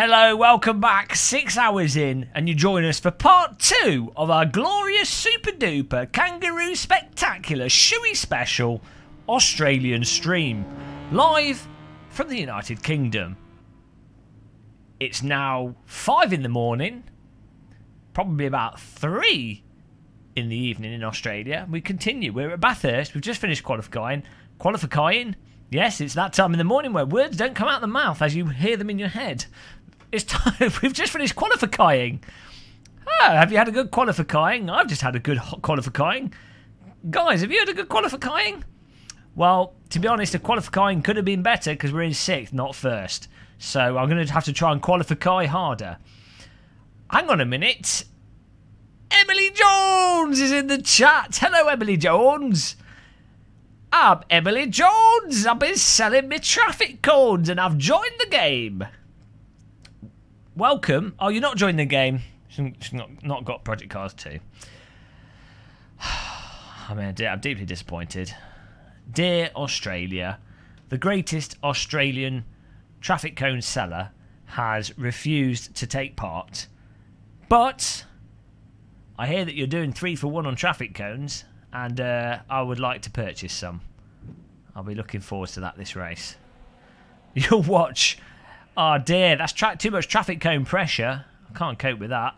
Hello, welcome back. 6 hours in, and you join us for part 2 of our glorious super duper kangaroo spectacular shoey special Australian stream, live from the United Kingdom. It's now 5 in the morning, probably about 3 in the evening in Australia. We continue. We're at Bathurst. We've just finished qualifying. Yes, it's that time in the morning where words don't come out the mouth as you hear them in your head. It's time. We've just finished qualifying. Have you had a good qualifying? I've just had a good qualifying. Guys, have you had a good qualifying? Well, to be honest, the qualifying could have been better because we're in 6th, not 1st. So I'm going to have to try and qualify harder. Hang on a minute. Emily Jones is in the chat. Hello, Emily Jones. I'm Emily Jones. I've been selling me traffic codes and I've joined the game. Welcome. Oh, you're not joining the game. She's not got Project Cars 2. I mean, I'm deeply disappointed. Dear Australia, the greatest Australian traffic cone seller has refused to take part. But I hear that you're doing 3 for 1 on traffic cones, and I would like to purchase some. I'll be looking forward to that this race. You'll watch. Oh dear, that's too much traffic cone pressure. I can't cope with that.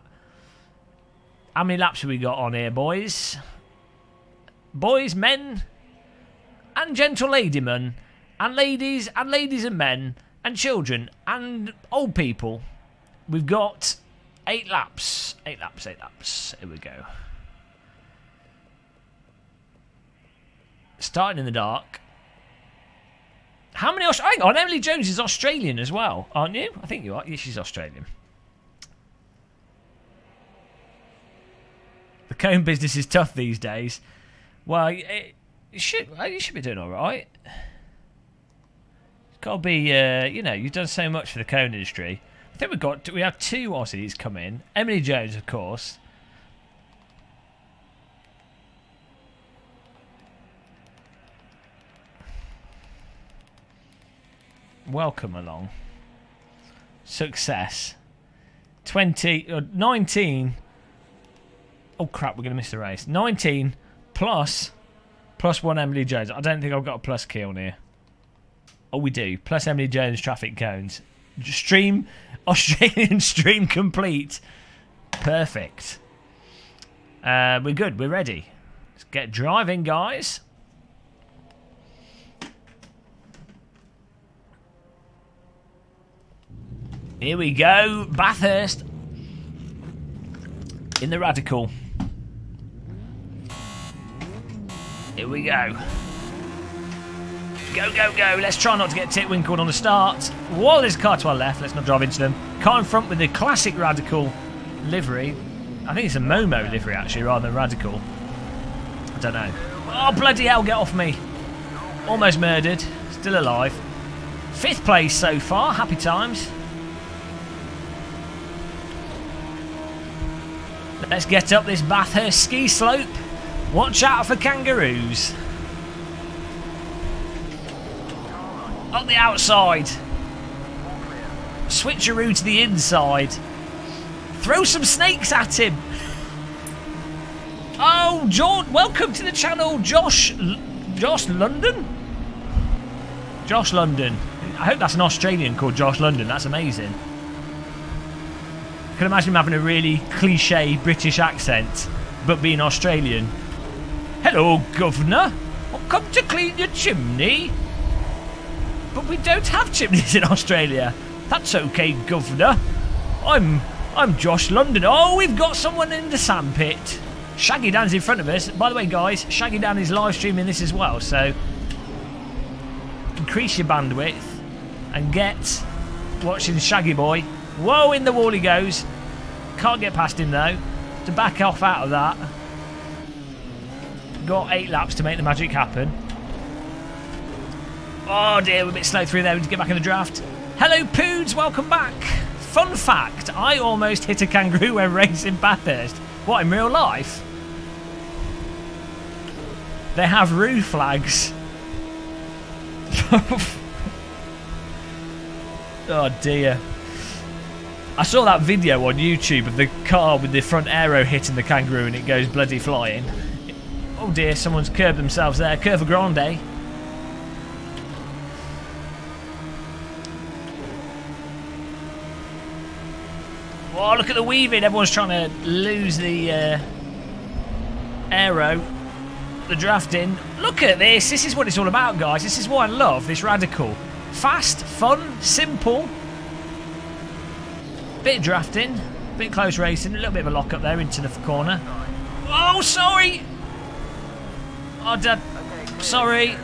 How many laps have we got on here, boys? Boys, men, and gentle ladymen, and ladies and men, and children, and old people. We've got 8 laps. 8 laps, 8 laps. Here we go. Starting in the dark. How many... Hang on, Emily Jones is Australian as well, aren't you? I think you are. Yeah, she's Australian. The cone business is tough these days. Well, you should be doing all right. It's got to be, you know, you've done so much for the cone industry. I think we have 2 Aussies come in. Emily Jones, of course. Welcome along. Success. 19. Oh crap, we're going to miss the race. 19 plus 1 Emily Jones. I don't think I've got a plus key on here. Oh, we do. Plus Emily Jones traffic cones. Australian stream complete. Perfect. We're good. We're ready. Let's get driving, guys. Here we go, Bathurst in the radical. Here we go. Go, go, go. Let's try not to get tit-winkled on the start. Whoa, there's a car to our left. Let's not drive into them. Car in front with the classic radical livery. I think it's a Momo livery, actually, rather than radical. I don't know. Oh, bloody hell, get off me. Almost murdered. Still alive. 5th place so far. Happy times. Let's get up this Bathurst ski slope. Watch out for kangaroos. Up the outside. Switcheroo to the inside. Throw some snakes at him. Oh, George, welcome to the channel, Josh London? Josh London. I hope that's an Australian called Josh London. That's amazing. I can imagine him having a really cliche British accent, but being Australian. Hello, Governor. I've come to clean your chimney. But we don't have chimneys in Australia. That's okay, Governor. I'm Josh London. Oh, we've got someone in the sandpit. Shaggy Dan's in front of us. By the way, guys, Shaggy Dan is live streaming this as well, so increase your bandwidth and get watching Shaggy Boy. Whoa, in the wall he goes. Can't get past him though. To back off out of that. Got 8 laps to make the magic happen. Oh dear, we're a bit slow through there. We need to get back in the draft. Hello Poods, welcome back. Fun fact, I almost hit a kangaroo when racing Bathurst. What, in real life? They have roo flags. Oh dear. I saw that video on YouTube of the car with the front aero hitting the kangaroo and it goes bloody flying. Oh dear, someone's curbed themselves there. Curva Grande. Oh, look at the weaving. Everyone's trying to lose the aero. The drafting. Look at this. This is what it's all about, guys. This is what I love. This radical. Fast, fun, simple. Bit of drafting. Bit of close racing. A little bit of a lock up there into the corner. Oh, sorry. Oh, Dad. Sorry.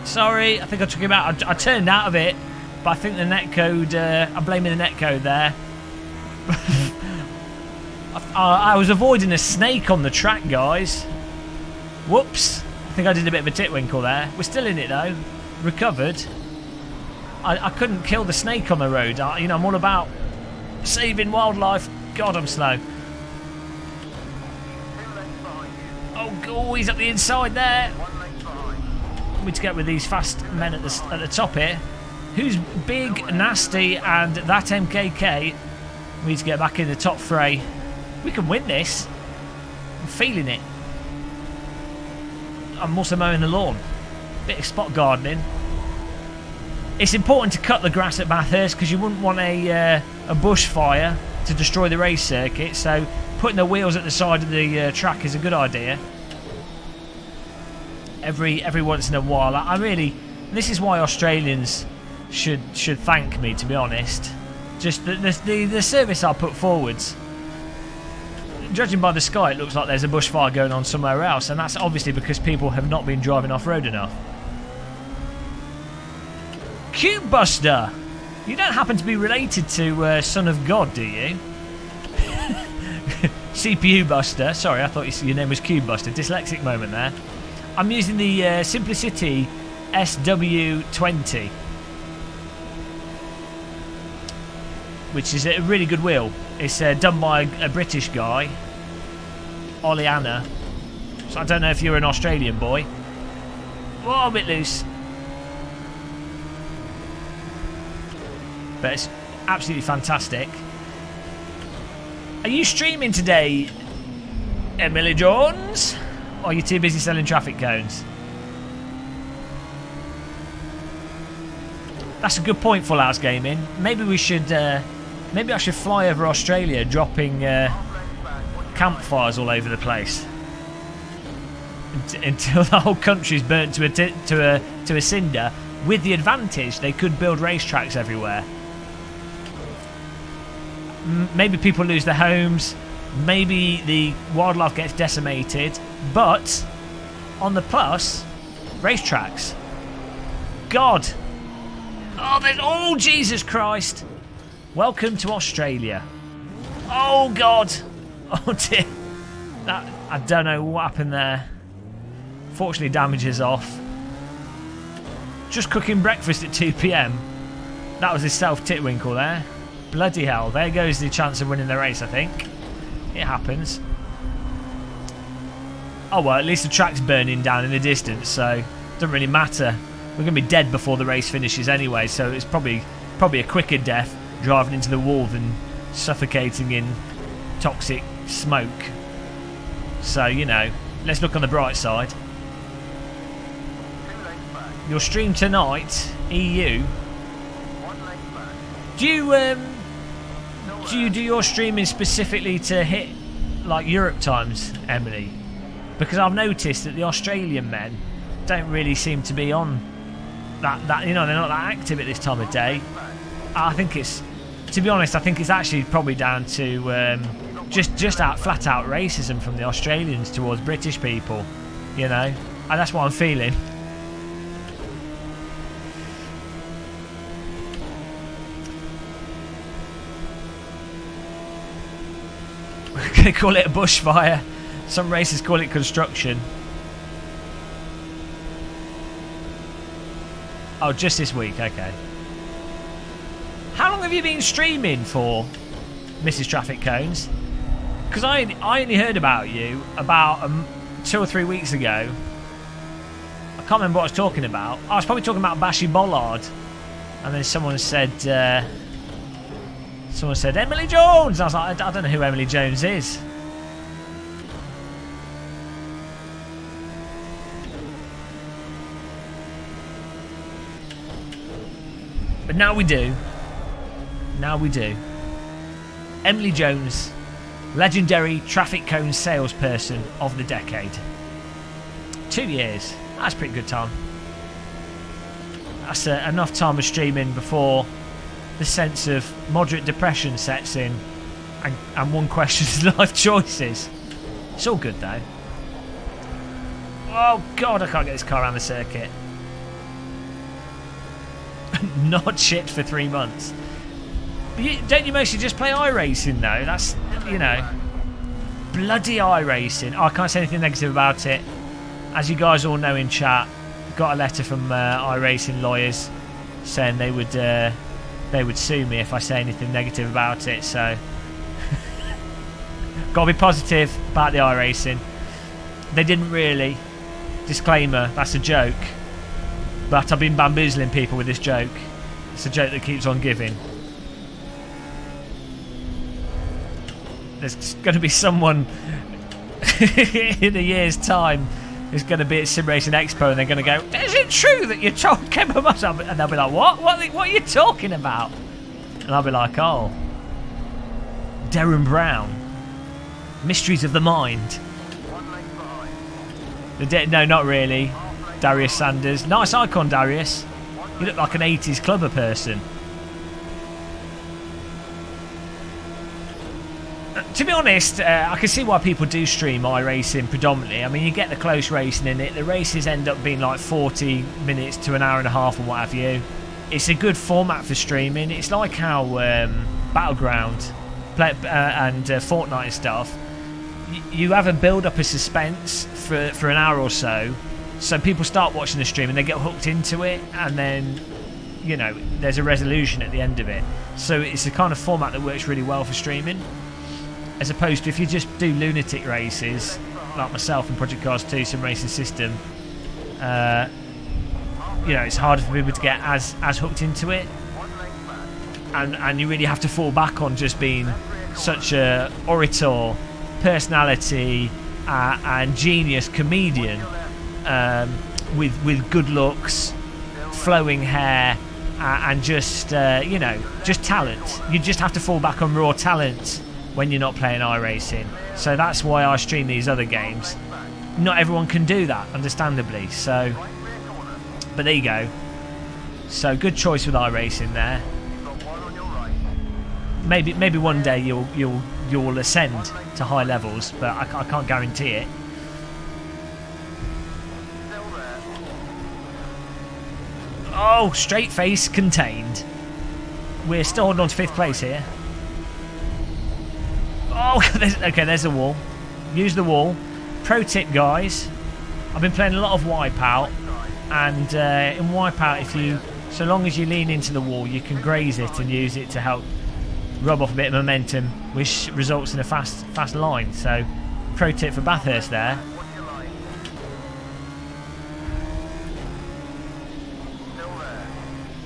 I think I took him out. I turned out of it. But I think the netcode... I'm blaming the netcode there. I was avoiding a snake on the track, guys. Whoops. I think I did a bit of a titwinkle there. We're still in it, though. Recovered. I couldn't kill the snake on the road. You know, I'm all about saving wildlife. God, I'm slow. Oh, he's up the inside there. We need to get with these fast men at the top here. Who's big, nasty, and that MKK? We need to get back in the top fray. We can win this. I'm feeling it. I'm also mowing the lawn. Bit of spot gardening. It's important to cut the grass at Bathurst because you wouldn't want a bushfire to destroy the race circuit. So putting the wheels at the side of the track is a good idea. Every once in a while, I really. This is why Australians should thank me, to be honest. Just the service I put forwards. Judging by the sky, it looks like there's a bushfire going on somewhere else, and that's obviously because people have not been driving off-road enough. Cube Buster! You don't happen to be related to Son of God, do you? CPU Buster. Sorry, I thought your name was Cube Buster. Dyslexic moment there. I'm using the Simplicity SW20, which is a really good wheel. It's done by a British guy, Oleana. So I don't know if you're an Australian boy. Oh, a bit loose. But it's absolutely fantastic. Are you streaming today, Emily Jones? Or are you too busy selling traffic cones? That's a good point, Full House Gaming. Maybe we should... maybe I should fly over Australia, dropping campfires all over the place until the whole country's burnt to a cinder. With the advantage, they could build racetracks everywhere. Maybe people lose their homes. Maybe the wildlife gets decimated. But on the plus, racetracks. God. Oh, Jesus Christ. Welcome to Australia. Oh, God. Oh, dear. I don't know what happened there. Fortunately, damage is off. Just cooking breakfast at 2 PM. That was his self-titwinkle there. Bloody hell. There goes the chance of winning the race, I think. It happens. Oh, well, at least the track's burning down in the distance, so it doesn't really matter. We're going to be dead before the race finishes anyway, so it's probably a quicker death driving into the wall than suffocating in toxic smoke. So, you know, let's look on the bright side. Your stream tonight, EU. Do you do your streaming specifically to hit like Europe times, Emily? Because I've noticed that the Australian men don't really seem to be on that, you know, they're not that active at this time of day. I think it's, to be honest, I think it's actually probably down to just flat out racism from the Australians towards British people, you know, and that's what I'm feeling. We're going to call it a bushfire. Some races call it construction. Oh, just this week, okay. How long have you been streaming for, Mrs. Traffic Cones? Because I only heard about you about 2 or 3 weeks ago. I can't remember what I was talking about. I was probably talking about Bashy Bollard. And then someone said Someone said, Emily Jones! I was like, I don't know who Emily Jones is. But now we do. Now we do. Emily Jones, legendary traffic cone salesperson of the decade. 2 years. That's a pretty good time. That's enough time of streaming before the sense of moderate depression sets in and one questions life choices. It's all good though. Oh god, I can't get this car around the circuit. Not shipped for 3 months. But don't you mostly just play iRacing though? That's, you know, bloody iRacing. Oh, I can't say anything negative about it. As you guys all know in chat, got a letter from iRacing lawyers saying they would sue me if I say anything negative about it. So gotta be positive about the iRacing. They didn't really. Disclaimer, that's a joke. But I've been bamboozling people with this joke. It's a joke that keeps on giving. There's going to be someone in a year's time who's going to be at Sim Racing Expo and they're going to go, is it true that you told Kevin Moss? And they'll be like, what? What are you talking about? And I'll be like, oh, Darren Brown. Mysteries of the Mind. No, not really. Darius Sanders. Nice icon, Darius. You look like an 80s clubber person. To be honest, I can see why people do stream iRacing predominantly. I mean, you get the close racing in it. The races end up being like 40 minutes to an hour and a half or what have you. It's a good format for streaming. It's like how Battleground and Fortnite and stuff, you have a build-up of suspense for an hour or so. So people start watching the stream and they get hooked into it, and then, you know, there's a resolution at the end of it. So it's the kind of format that works really well for streaming, as opposed to if you just do lunatic races like myself in Project Cars 2 Sim Racing System. You know, it's harder for people to get as hooked into it, and you really have to fall back on just being such a orator, personality, and genius comedian. With good looks, flowing hair, and just you know, just talent. You just have to fall back on raw talent when you're not playing iRacing. So that's why I stream these other games. Not everyone can do that, understandably. So, but there you go. So good choice with iRacing there. Maybe one day you'll ascend to high levels, but I can't guarantee it. Oh, straight face contained. We're still holding on to 5th place here. Oh, okay, there's the wall. Use the wall. Pro tip, guys. I've been playing a lot of Wipeout, and in Wipeout, so long as you lean into the wall, you can graze it and use it to help rub off a bit of momentum, which results in a fast line. So, pro tip for Bathurst there.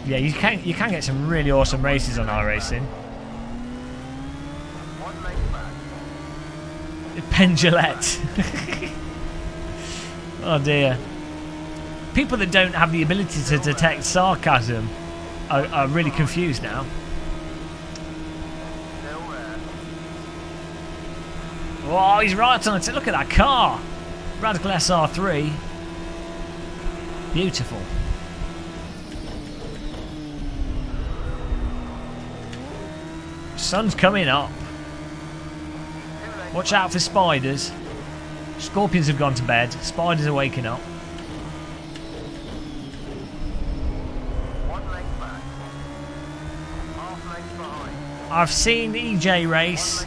Yeah, you can get some really awesome races on iRacing. Pendulette. Oh dear. People that don't have the ability to detect sarcasm are really confused now. Oh, he's right on it. Look at that car. Radical SR3. Beautiful. Sun's coming up. Watch out for spiders. Scorpions have gone to bed. Spiders are waking up. I've seen EJ race,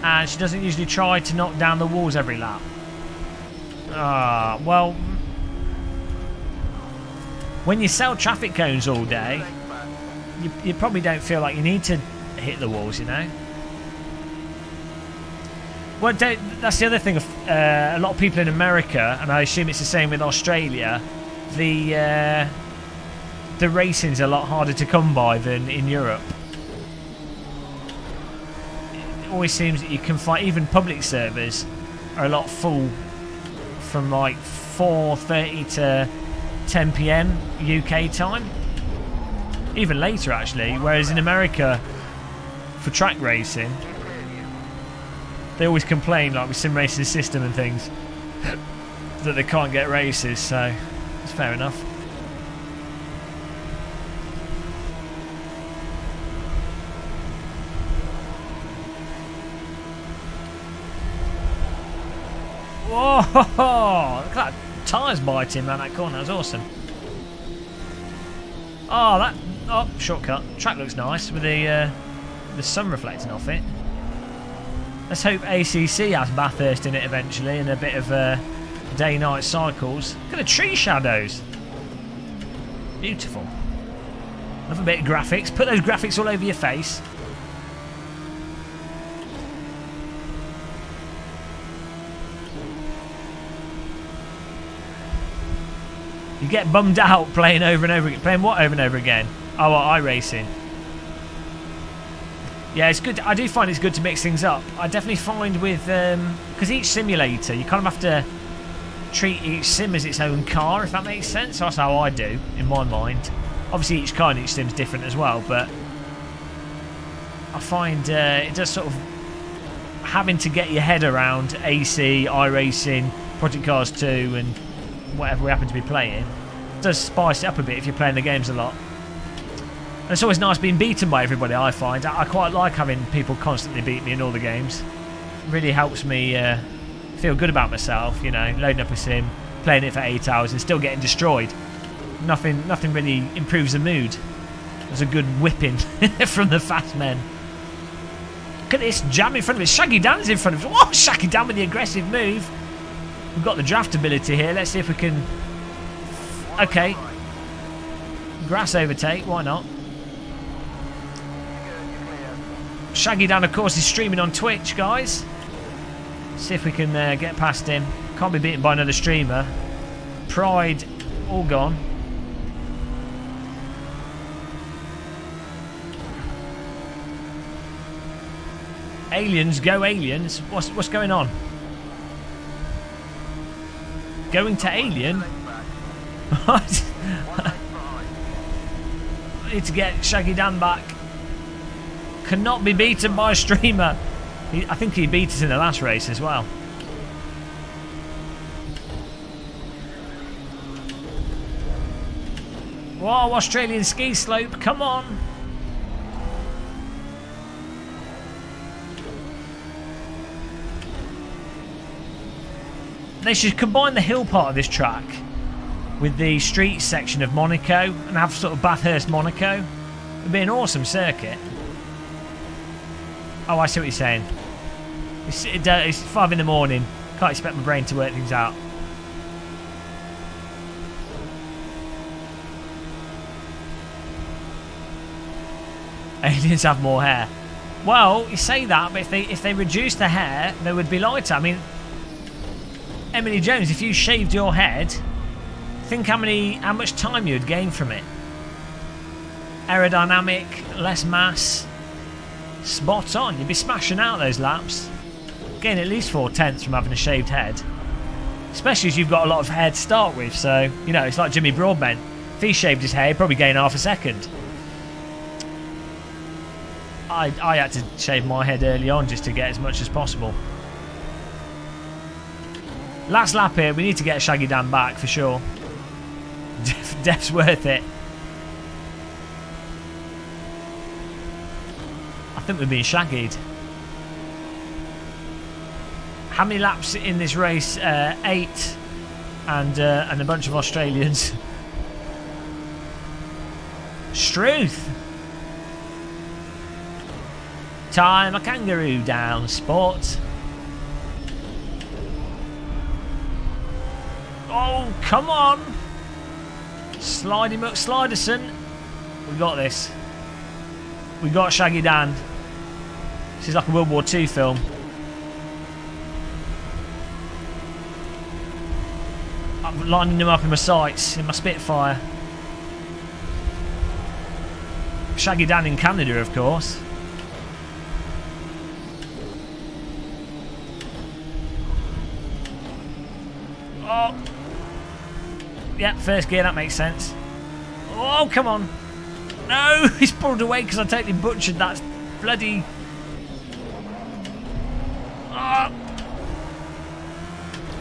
and she doesn't usually try to knock down the walls every lap. Well, when you sell traffic cones all day, you probably don't feel like you need to hit the walls, you know. Well, that's the other thing. A lot of people in America, and I assume it's the same with Australia, the racing's a lot harder to come by than in Europe. always seems that you can find, even public servers are a lot full from like 4:30 to 10 PM UK time. Even later actually, whereas in America for track racing they always complain, like with sim racing system and things, that they can't get races, so it's fair enough. Whoa! Look at that tyres biting around that corner, that was awesome. Oh, shortcut. Track looks nice with the sun reflecting off it. Let's hope ACC has Bathurst in it eventually and a bit of day-night cycles. Look at the tree shadows. Beautiful. Love a bit of graphics. Put those graphics all over your face. You get bummed out playing over and over again. Playing what over and over again? Oh, well, iRacing. Yeah, it's good. I do find it's good to mix things up. I definitely find with... because each simulator, you kind of have to treat each sim as its own car, if that makes sense. So that's how I do, in my mind. Obviously, each car and each sim's different as well, but I find it does sort of... having to get your head around AC, iRacing, Project Cars 2, and whatever we happen to be playing, does spice it up a bit if you're playing the games a lot. And it's always nice being beaten by everybody, I find. I quite like having people constantly beat me in all the games. It really helps me feel good about myself, you know, loading up a sim, playing it for 8 hours and still getting destroyed. Nothing really improves the mood. There's a good whipping from the fast men. Look at this jam in front of us. Shaggy Dan's in front of us. Whoa, Shaggy Dan with the aggressive move. We've got the draft ability here. Let's see if we can... Okay. Grass overtake, why not? Shaggy Dan, of course, is streaming on Twitch, guys. See if we can get past him. Can't be beaten by another streamer. Pride, all gone. Aliens, go aliens. What's going on? Going to alien? What? I need to get Shaggy Dan back. Cannot be beaten by a streamer. I think he beat us in the last race as well. Whoa, Australian ski slope, come on. They should combine the hill part of this track with the street section of Monaco and have sort of Bathurst Monaco. It would be an awesome circuit. Oh, I see what you're saying. It's 5 in the morning. Can't expect my brain to work things out. Aliens have more hair. Well, you say that, but if they reduce the hair, they would be lighter. I mean, Emily Jones, if you shaved your head, think how much time you'd gain from it. Aerodynamic, less mass. Spot on. You'd be smashing out those laps. Gain at least 4/10 from having a shaved head. Especially as you've got a lot of hair to start with, so, you know, it's like Jimmy Broadbent. If he shaved his hair, he'd probably gain half a second. I had to shave my head early on just to get as much as possible. Last lap here, we need to get Shaggy Dan back for sure. Def's worth it. I think we're being shaggied. How many laps in this race? 8 and a bunch of Australians. Struth. Time a kangaroo down, sport. Oh, come on. Slidey McSliderson. We got this. We got Shaggy Dan. This is like a World War II film. I'm lining him up in my sights, in my Spitfire. Shaggy Dan in Canada, of course. Oh. Yeah, first gear, that makes sense. Oh, come on. No, he's pulled away because I totally butchered that bloody...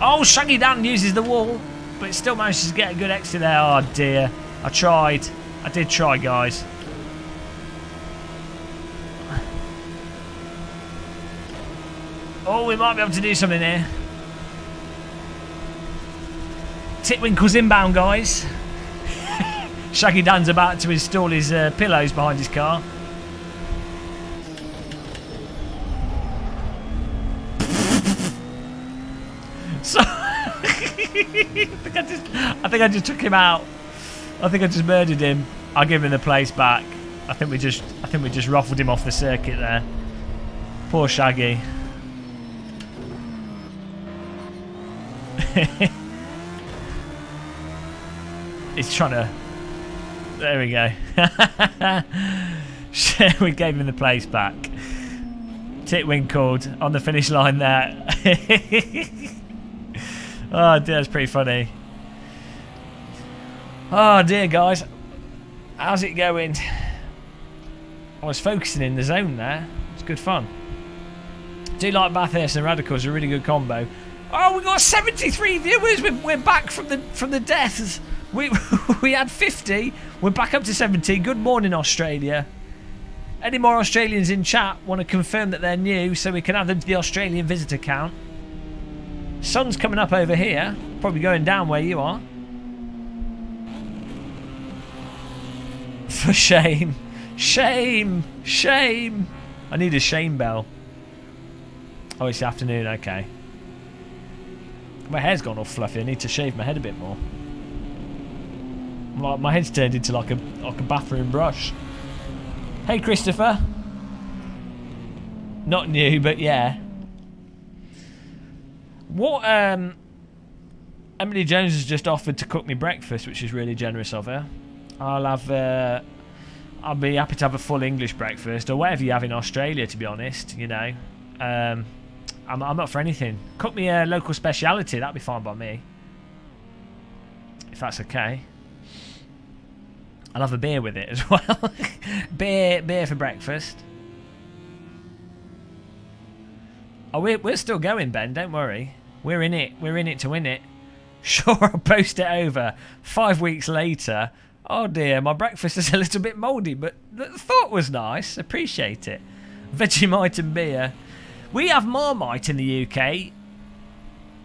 Oh, Shaggy Dan uses the wall, but it still manages to get a good exit there. Oh, dear. I tried. I did try, guys. Oh, we might be able to do something here. Titwinkle's inbound, guys. Shaggy Dan's about to install his pillows behind his car. So I think I just took him out. I think I just murdered him. I'll give him the place back. I think we just ruffled him off the circuit there. Poor Shaggy. He's trying to... There we go. We gave him the place back. Titwinkled on the finish line there. Oh dear, that's pretty funny. Oh dear, guys. How's it going? I was focusing in the zone there. It's good fun. Do like Bathurst and Radicals, a really good combo. Oh, we got 73 viewers. We're back from the deaths. We had 50. We're back up to 70. Good morning, Australia. Any more Australians in chat want to confirm that they're new so we can add them to the Australian visitor count? Sun's coming up over here. Probably going down where you are. For shame. Shame. Shame. I need a shame bell. Oh, it's the afternoon. Okay. My hair's gone all fluffy. I need to shave my head a bit more. My head's turned into like a bathroom brush. Hey, Christopher. Not new, but yeah. What? Emily Jones has just offered to cook me breakfast, which is really generous of her. I'll be happy to have a full English breakfast or whatever you have in Australia. To be honest, you know, I'm up for anything. Cook me a local speciality. That'd be fine by me. If that's okay. I'll have a beer with it as well. beer for breakfast. Oh, we're still going, Ben. Don't worry. We're in it. We're in it to win it. Sure, I'll post it over. 5 weeks later. Oh dear, my breakfast is a little bit mouldy, but the thought was nice. Appreciate it. Vegemite and beer. We have Marmite in the UK.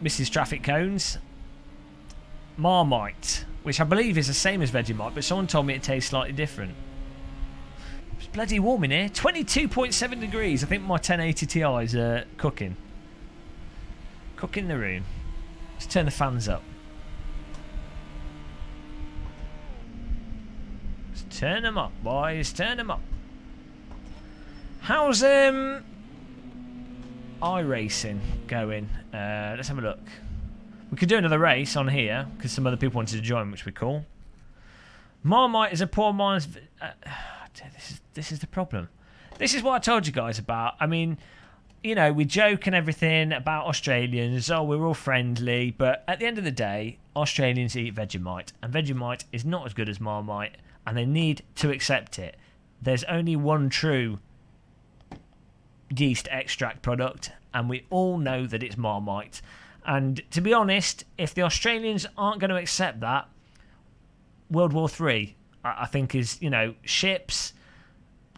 Mrs. Traffic Cones. Marmite, which I believe is the same as Vegemite, but someone told me it tastes slightly different. It's bloody warm in here. 22.7 degrees. I think my 1080 Ti is cooking. Cooking the room. Let's turn the fans up. Let's turn them up, boys. Turn them up. How's iRacing going? Let's have a look. We could do another race on here because some other people wanted to join, which would be cool. Marmite is a poor man's. This is the problem. This is what I told you guys about. I mean, you know, we joke and everything about Australians. Oh, we're all friendly, but at the end of the day, Australians eat Vegemite, and Vegemite is not as good as Marmite, and they need to accept it. There's only one true yeast extract product, and we all know that it's Marmite. And to be honest, if the Australians aren't going to accept that, World War III, I think, is, you know, ships,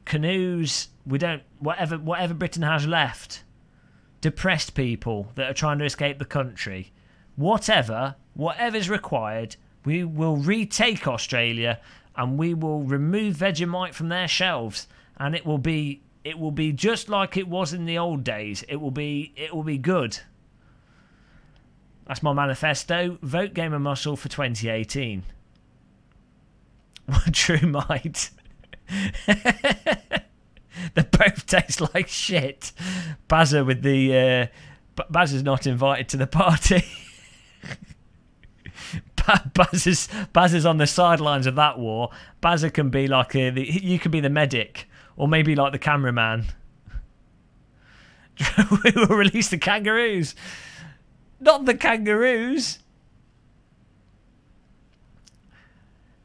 canoes, we don't, whatever Britain has left, depressed people that are trying to escape the country, whatever's required, we will retake Australia and we will remove Vegemite from their shelves, and it will be just like it was in the old days. It will be good. That's my manifesto. Vote Game of Muscle for 2018. True might. They both taste like shit. Bazza with the... Bazza's not invited to the party. Bazza's on the sidelines of that war. Bazza can be like you can be the medic, or maybe like the cameraman. We will release the kangaroos. Not the kangaroos.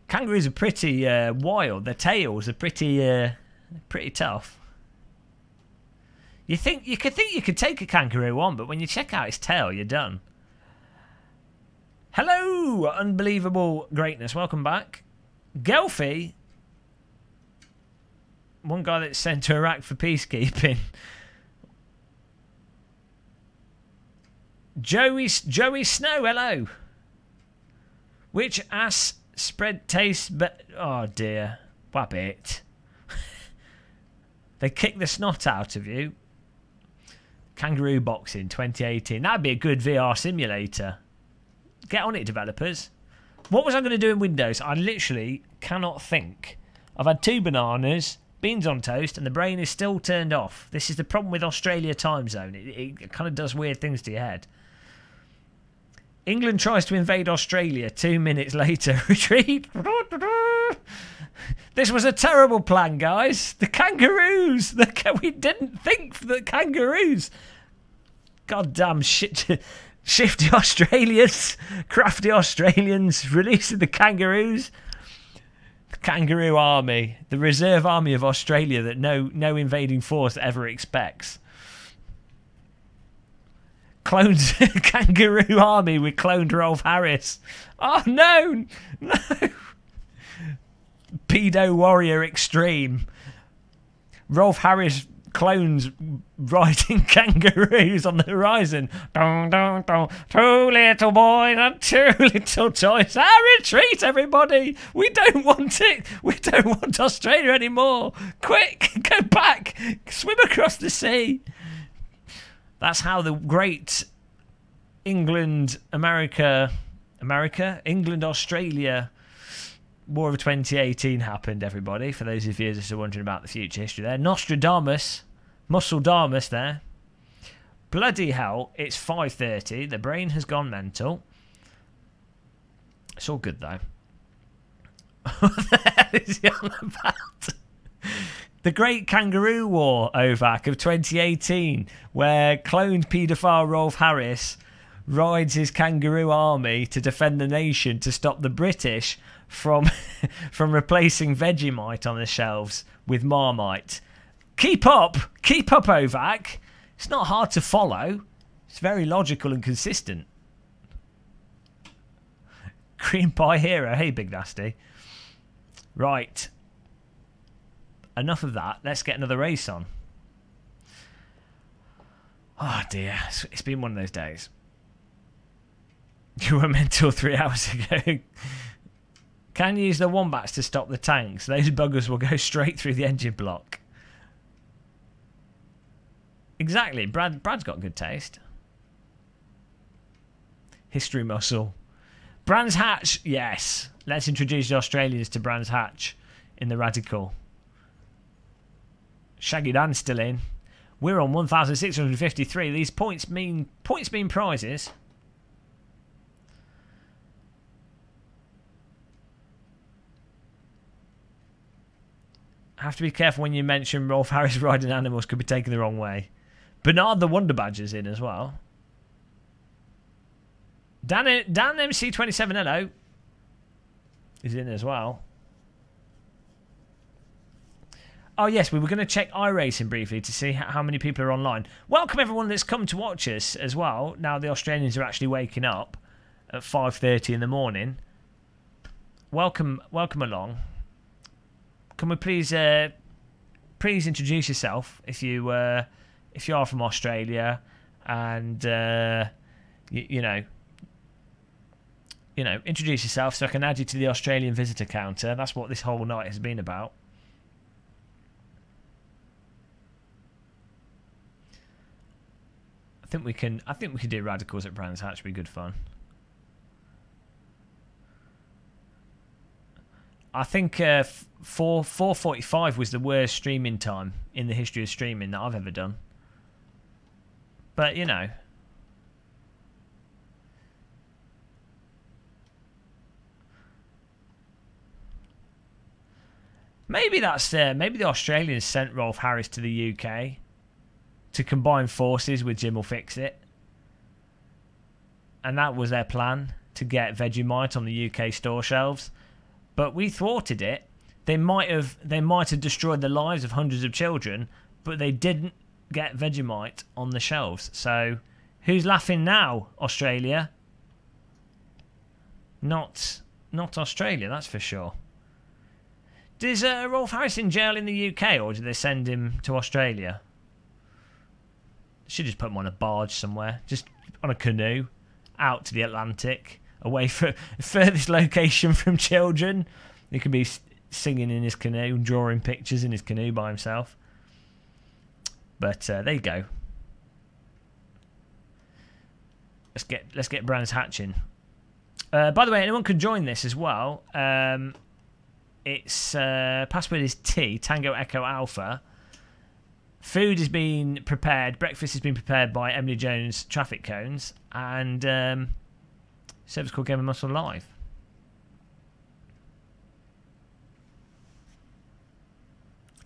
Kangaroos are pretty wild. Their tails are pretty tough. You could take a kangaroo on, but when you check out its tail, you're done. Hello, unbelievable greatness. Welcome back, Gelfie. One guy that's sent to Iraq for peacekeeping. Joey Snow. Hello. Which ass spread tastes but oh dear, wabbit. They kick the snot out of you. Kangaroo boxing 2018. That'd be a good VR simulator. Get on it, developers. What was I going to do in Windows? I literally cannot think. I've had 2 bananas, beans on toast, and the brain is still turned off. This is the problem with Australia time zone. It kind of does weird things to your head. England tries to invade Australia. 2 minutes later, retreat. This was a terrible plan, guys. The kangaroos. We didn't think for the kangaroos. Goddamn shit. Shifty Australians. Crafty Australians releasing the kangaroos. The kangaroo army. The reserve army of Australia that no invading force ever expects. Clones kangaroo army with cloned Rolf Harris. Oh no! No! Pedo warrior extreme. Rolf Harris clones riding kangaroos on the horizon. Dun, dun, dun. 2 little boys and 2 little toys. Retreat, everybody! We don't want it. We don't want Australia anymore. Quick, go back. Swim across the sea. That's how the great England, Australia War of 2018 happened, everybody. For those of you that are wondering about the future history there. Nostradamus, Muscledamus there. Bloody hell, it's 5:30. The brain has gone mental. It's all good, though. What the hell is he on about? The Great Kangaroo War, OVAC, of 2018, where cloned paedophile Rolf Harris rides his kangaroo army to defend the nation to stop the British from replacing Vegemite on the shelves with Marmite. Keep up, OVAC. It's not hard to follow. It's very logical and consistent. Cream pie hero. Hey, Big Nasty. Right. Enough of that. Let's get another race on. Oh dear, it's been one of those days. You were mental 3 hours ago. Can use the wombats to stop the tanks. Those buggers will go straight through the engine block. Exactly. Brad's got good taste. History muscle. Brands Hatch. Yes. Let's introduce the Australians to Brands Hatch in the Radical. Shaggy Dan's still in. We're on 1,653. These points mean prizes. Have to be careful when you mention Rolf Harris riding animals, could be taken the wrong way. Bernard the Wonder Badger's in as well. Dan MC27, hello. Is in as well. Oh yes, we were going to check iRacing briefly to see how many people are online. Welcome everyone that's come to watch us as well. Now the Australians are actually waking up at 5:30 in the morning. Welcome along. Can we please introduce yourself if you are from Australia, and you know, introduce yourself so I can add you to the Australian visitor counter. That's what this whole night has been about. I think we can do radicals at Brands Hatch. Be good fun. I think 4:45 was the worst streaming time in the history of streaming that I've ever done. But you know, maybe that's maybe the Australians sent Rolf Harris to the UK to combine forces with Jim will fix it, and that was their plan, to get Vegemite on the UK store shelves. but we thwarted it. They might have destroyed the lives of hundreds of children, but they didn't get Vegemite on the shelves. So who's laughing now, Australia? Not Australia, that's for sure. Is Rolf Harris in jail in the UK, or did they send him to Australia? Should just put him on a barge somewhere, just on a canoe, out to the Atlantic, away from furthest location from children. He could be singing in his canoe, drawing pictures in his canoe by himself. But there you go. Let's get Brands hatching. By the way, anyone can join this as well. Its password is T, Tango Echo Alpha. Food is being prepared. Breakfast has been prepared by Emily Jones Traffic Cones, and service called Game of Muscle Live.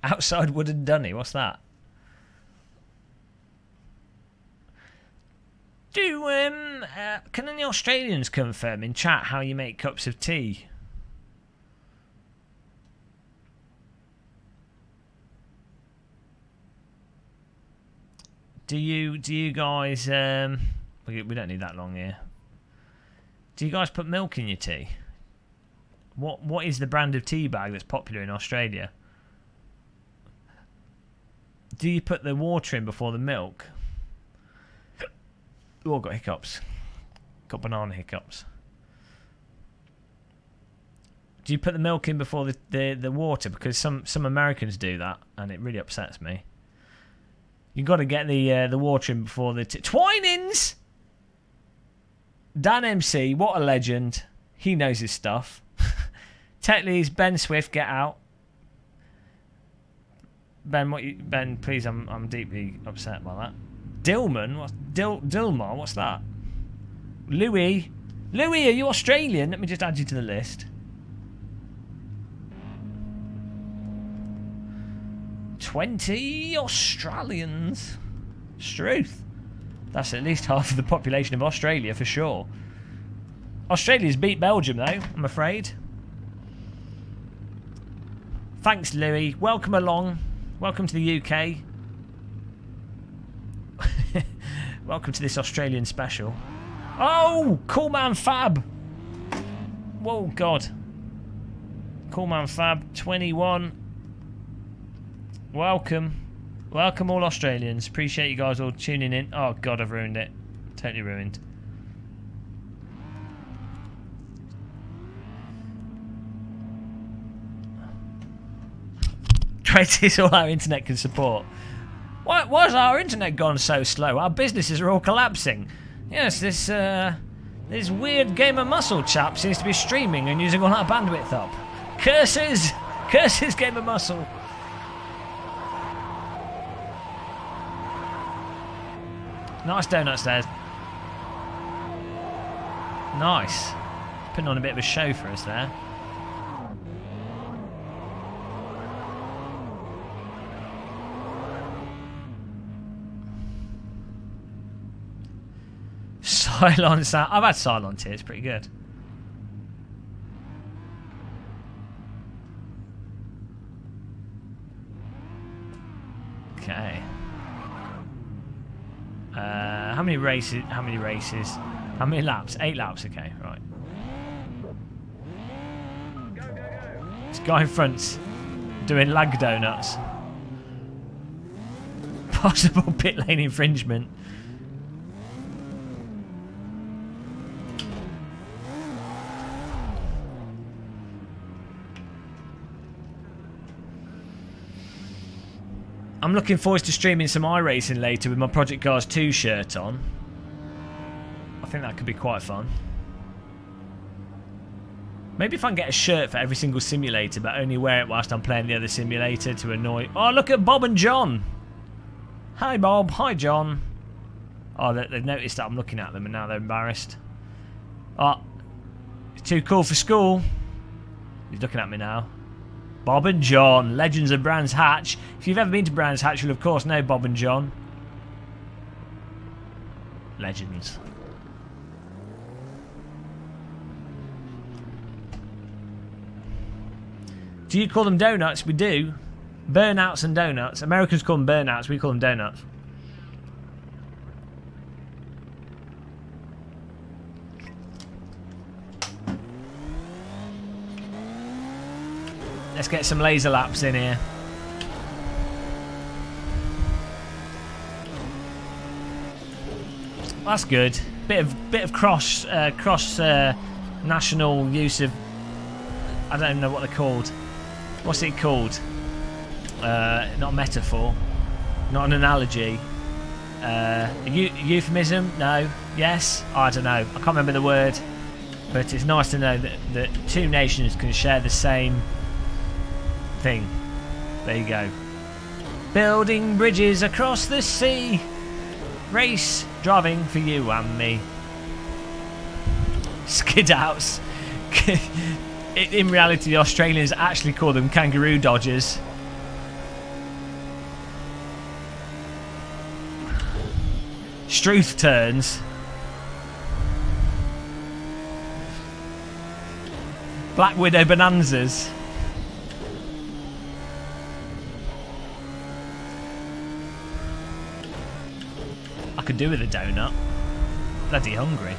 Outside Wooden Dunny, what's that? Can any Australians confirm in chat how you make cups of tea? Do you guys we don't need that long here. Do you guys put milk in your tea? What is the brand of tea bag that's popular in Australia? Do you put the water in before the milk? Oh, got hiccups. Got banana hiccups. Do you put the milk in before the water? Because some Americans do that, and it really upsets me. You got to get the water in before the Twinings. Dan MC, what a legend. He knows his stuff. Tetley's Ben Swift, get out. Ben, please, I'm deeply upset by that. Dillman, what's Dilmar? What's that? Louis, are you Australian? Let me just add you to the list. 20 Australians. Struth. That's at least half of the population of Australia for sure. Australia's beat Belgium though, I'm afraid. Thanks, Louis. Welcome along. Welcome to the UK. Welcome to this Australian special. Oh, Cool Man Fab. Whoa, God. Cool Man Fab 21. Welcome. Welcome all Australians. Appreciate you guys all tuning in. Oh, God, I've ruined it. Totally ruined. Is all our internet can support. Why has our internet gone so slow? Our businesses are all collapsing. Yes, this weird Game of Muscle chap seems to be streaming and using all our bandwidth up. Curses! Curses, Game of Muscle! Nice donuts there. Nice. Putting on a bit of a show for us there. Cylon sound. I've had Cylon tea, it's pretty good. Okay. How many races? How many races? How many laps? 8 laps, okay, right. This guy in front's doing lag donuts. Possible pit lane infringement. I'm looking forward to streaming some iRacing later with my Project Cars 2 shirt on. I think that could be quite fun. Maybe if I can get a shirt for every single simulator, but only wear it whilst I'm playing the other simulator to annoy... Oh, look at Bob and John! Hi, Bob. Hi, John. Oh, they've noticed that I'm looking at them and now they're embarrassed. Oh, it's too cool for school. He's looking at me now. Bob and John, legends of Brands Hatch. If you've ever been to Brands Hatch, you'll of course know Bob and John. Legends. Do you call them donuts? We do. Burnouts and donuts. Americans call them burnouts. We call them donuts. Let's get some laser laps in here. That's good. Bit of cross national use of. I don't know what they're called. What's it called? Not a metaphor. Not an analogy. A euphemism? No. Yes? I don't know. I can't remember the word. But it's nice to know that two nations can share the same thing. There you go. Building bridges across the sea. Race driving for you and me. Skid outs. In reality, the Australians actually call them kangaroo dodgers. Struth turns. Black Widow bonanzas. I could do with a donut. Bloody hungry.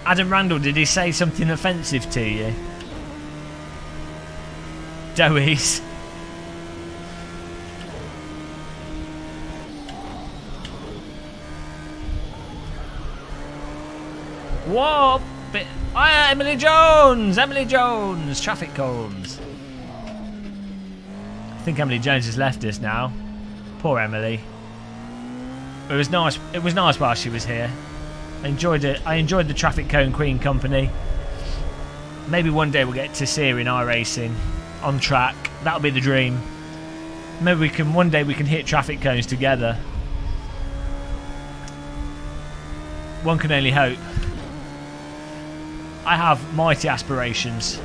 Adam Randall, did he say something offensive to you? Doughies. Whoa! Emily Jones! Emily Jones! Traffic cones. I think Emily Jones has left us now. Poor Emily. It was nice. It was nice while she was here. I enjoyed it. I enjoyed the Traffic Cone Queen company. Maybe one day we'll get to see her in iRacing on track. That'll be the dream. Maybe we can. One day we can hit traffic cones together. One can only hope. I have mighty aspirations.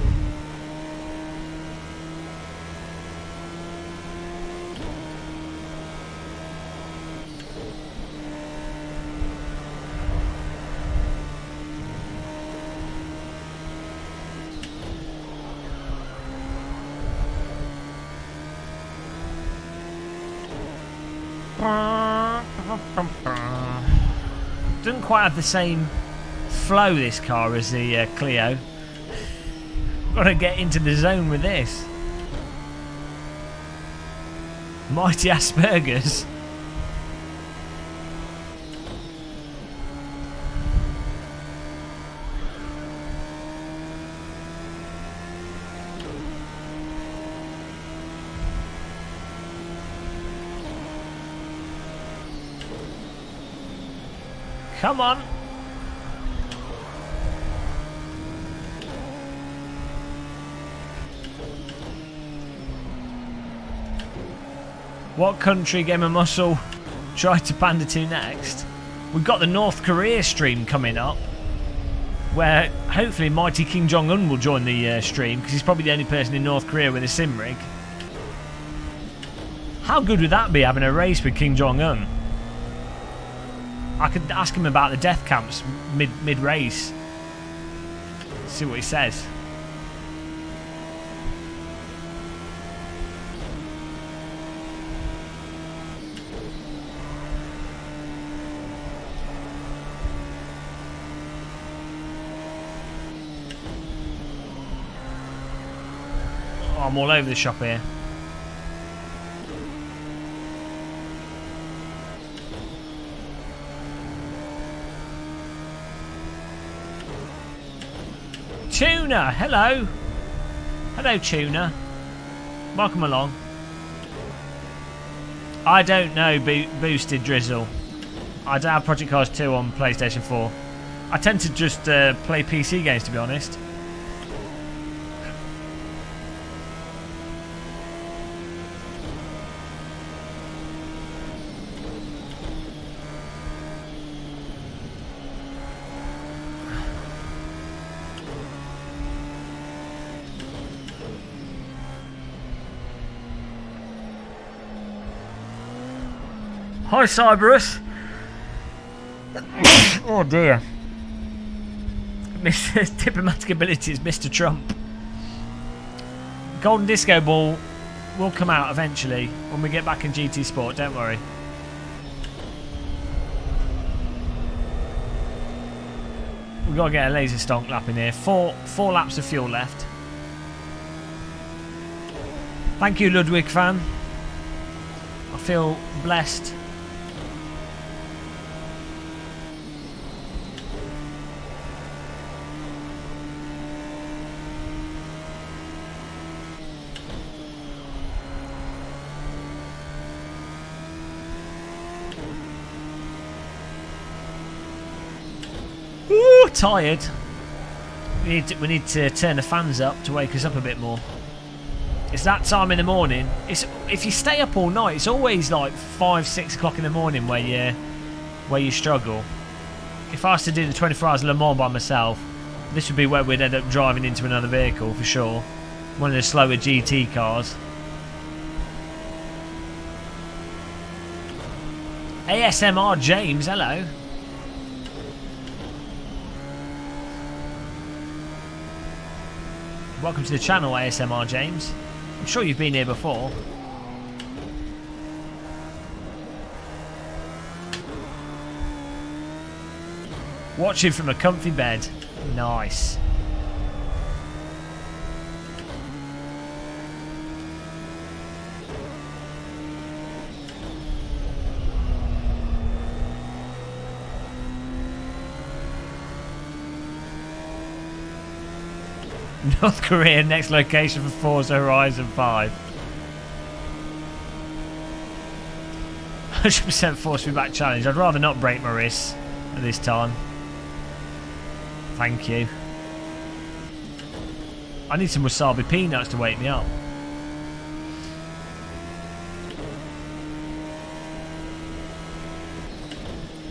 Doesn't quite have the same flow, this car, as the Clio. Got to get into the zone with this. Mighty Asperger's. Come on. What country Game of Muscle try to pander to next? We've got the North Korea stream coming up, where hopefully mighty Kim Jong-un will join the stream, because he's probably the only person in North Korea with a sim rig. How good would that be, having a race with Kim Jong-un? I could ask him about the death camps mid-race. See what he says. Oh, I'm all over the shop here. Tuna, hello. Hello, Tuna. Welcome along. I don't know Boosted Drizzle. I don't have Project Cars 2 on PlayStation 4. I tend to just play PC games, to be honest. Hi, Cyberus. Oh dear. Mr. Diplomatic abilities, Mr. Trump. Golden Disco Ball will come out eventually when we get back in GT Sport, don't worry. We've got to get a laser stonk lap in here. Four laps of fuel left. Thank you, Ludwig fan. I feel blessed. Ooh, tired. We need to turn the fans up to wake us up a bit more. It's that time in the morning. If you stay up all night, it's always like 5, 6 o'clock in the morning where you struggle. If I was to do the 24 hours of Le Mans by myself, this would be where we'd end up driving into another vehicle for sure. One of the slower GT cars. ASMR James, hello. Welcome to the channel, ASMR James. I'm sure you've been here before. Watching from a comfy bed. Nice. North Korea, next location for Forza Horizon 5. 100% force me back challenge. I'd rather not break my wrists at this time. Thank you. I need some wasabi peanuts to wake me up.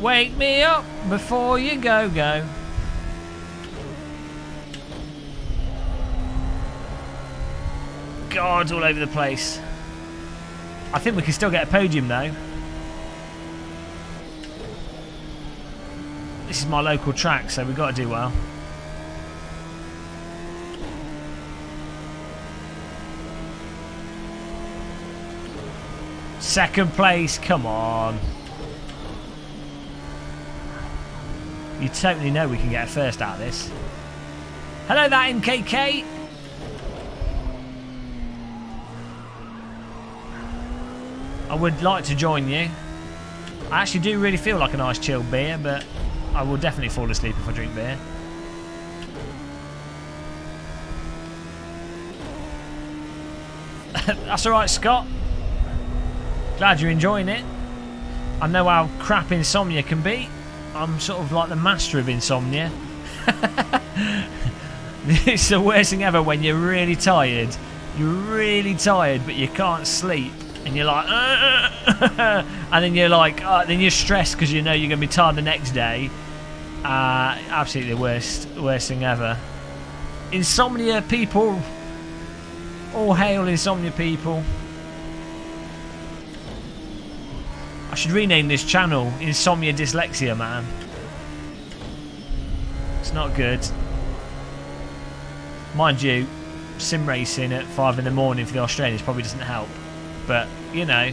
Wake me up before you go. God, all over the place. I think we can still get a podium though. This is my local track, so we've got to do well. Second place, come on. You totally know we can get a first out of this. Hello there, MKK. I would like to join you. I actually do really feel like a nice chilled beer, but I will definitely fall asleep if I drink beer. That's alright, Scott. Glad you're enjoying it. I know how crap insomnia can be. I'm sort of like the master of insomnia. It's the worst thing ever when you're really tired. You're really tired, but you can't sleep. And you're like, and then you're like, then you're stressed because you know you're going to be tired the next day. Absolutely the worst thing ever. Insomnia people. All hail insomnia people. I should rename this channel Insomnia Dyslexia, man. It's not good. Mind you, sim racing at 5 in the morning for the Australians probably doesn't help. But, you know.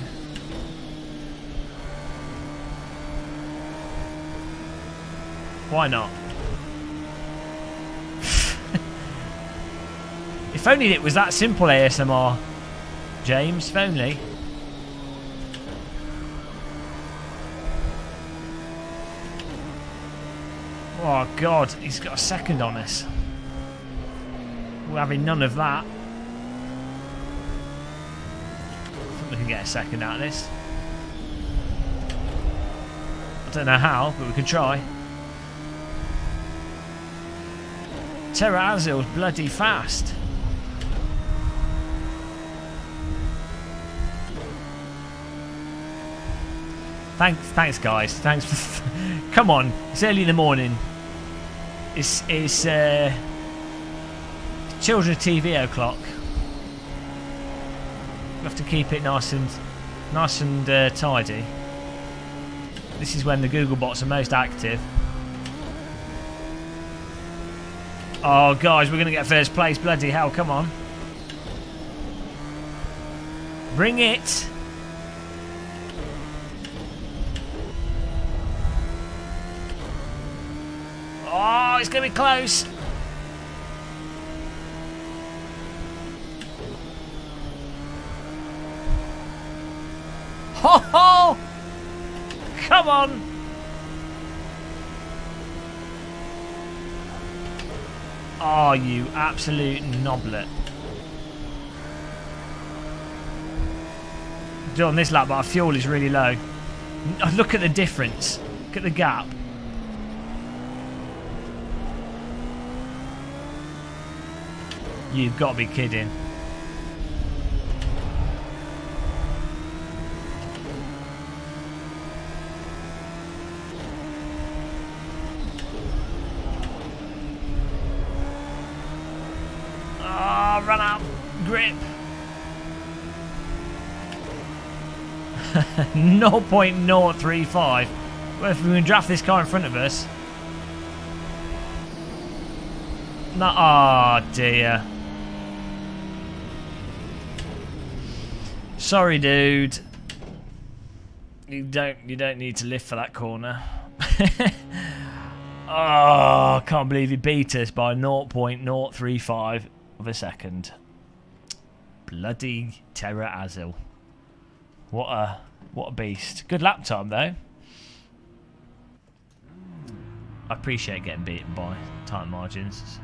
Why not? If only it was that simple, ASMR James, if only. Oh God, he's got a second on us. We're having none of that. I think we can get a second out of this. I don't know how, but we can try. Terra Azil's bloody fast. Thanks guys. Thanks for come on, it's early in the morning. It's children's TV o'clock. We have to keep it nice and tidy. This is when the Google bots are most active. Oh, guys, we're going to get first place. Bloody hell, come on. Bring it. Oh, it's going to be close. Ho ho! Come on! Oh, you absolute knoblet. On this lap, but our fuel is really low. Look at the difference. Look at the gap. You've got to be kidding. Oh, run out. Grip. 0.035. Well, if we can draft this car in front of us. No, oh dear. Sorry, dude. You don't need to lift for that corner. Oh, I can't believe he beat us by 0.035 of a second. Bloody Terra Azil. What a beast. Good lap time though. I appreciate getting beaten by time margins.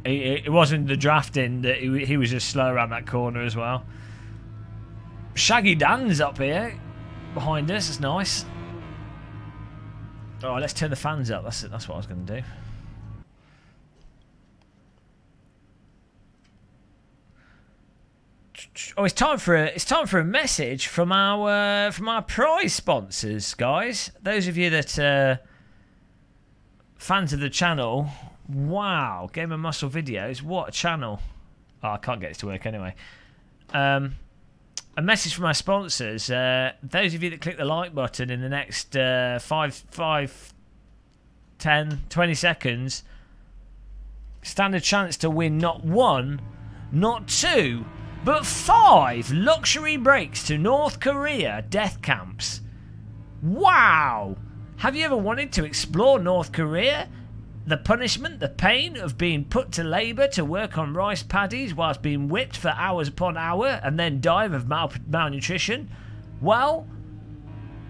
It wasn't the drafting that he was just slow around that corner as well. Shaggy Dan's up here behind us. It's nice. Oh, let's turn the fans up. That's what I was going to do. Oh, it's time for a message from our prize sponsors, guys. Those of you that fans of the channel. Wow, Game of Muscle Videos. What a channel. Oh, I can't get this to work anyway. A message from our sponsors. Those of you that click the like button in the next 5, 10, 20 seconds stand a chance to win not 1, not 2, but 5 luxury breaks to North Korea death camps. Wow! Have you ever wanted to explore North Korea? The punishment, the pain of being put to labour to work on rice paddies whilst being whipped for hours upon hour and then die of malnutrition? Well,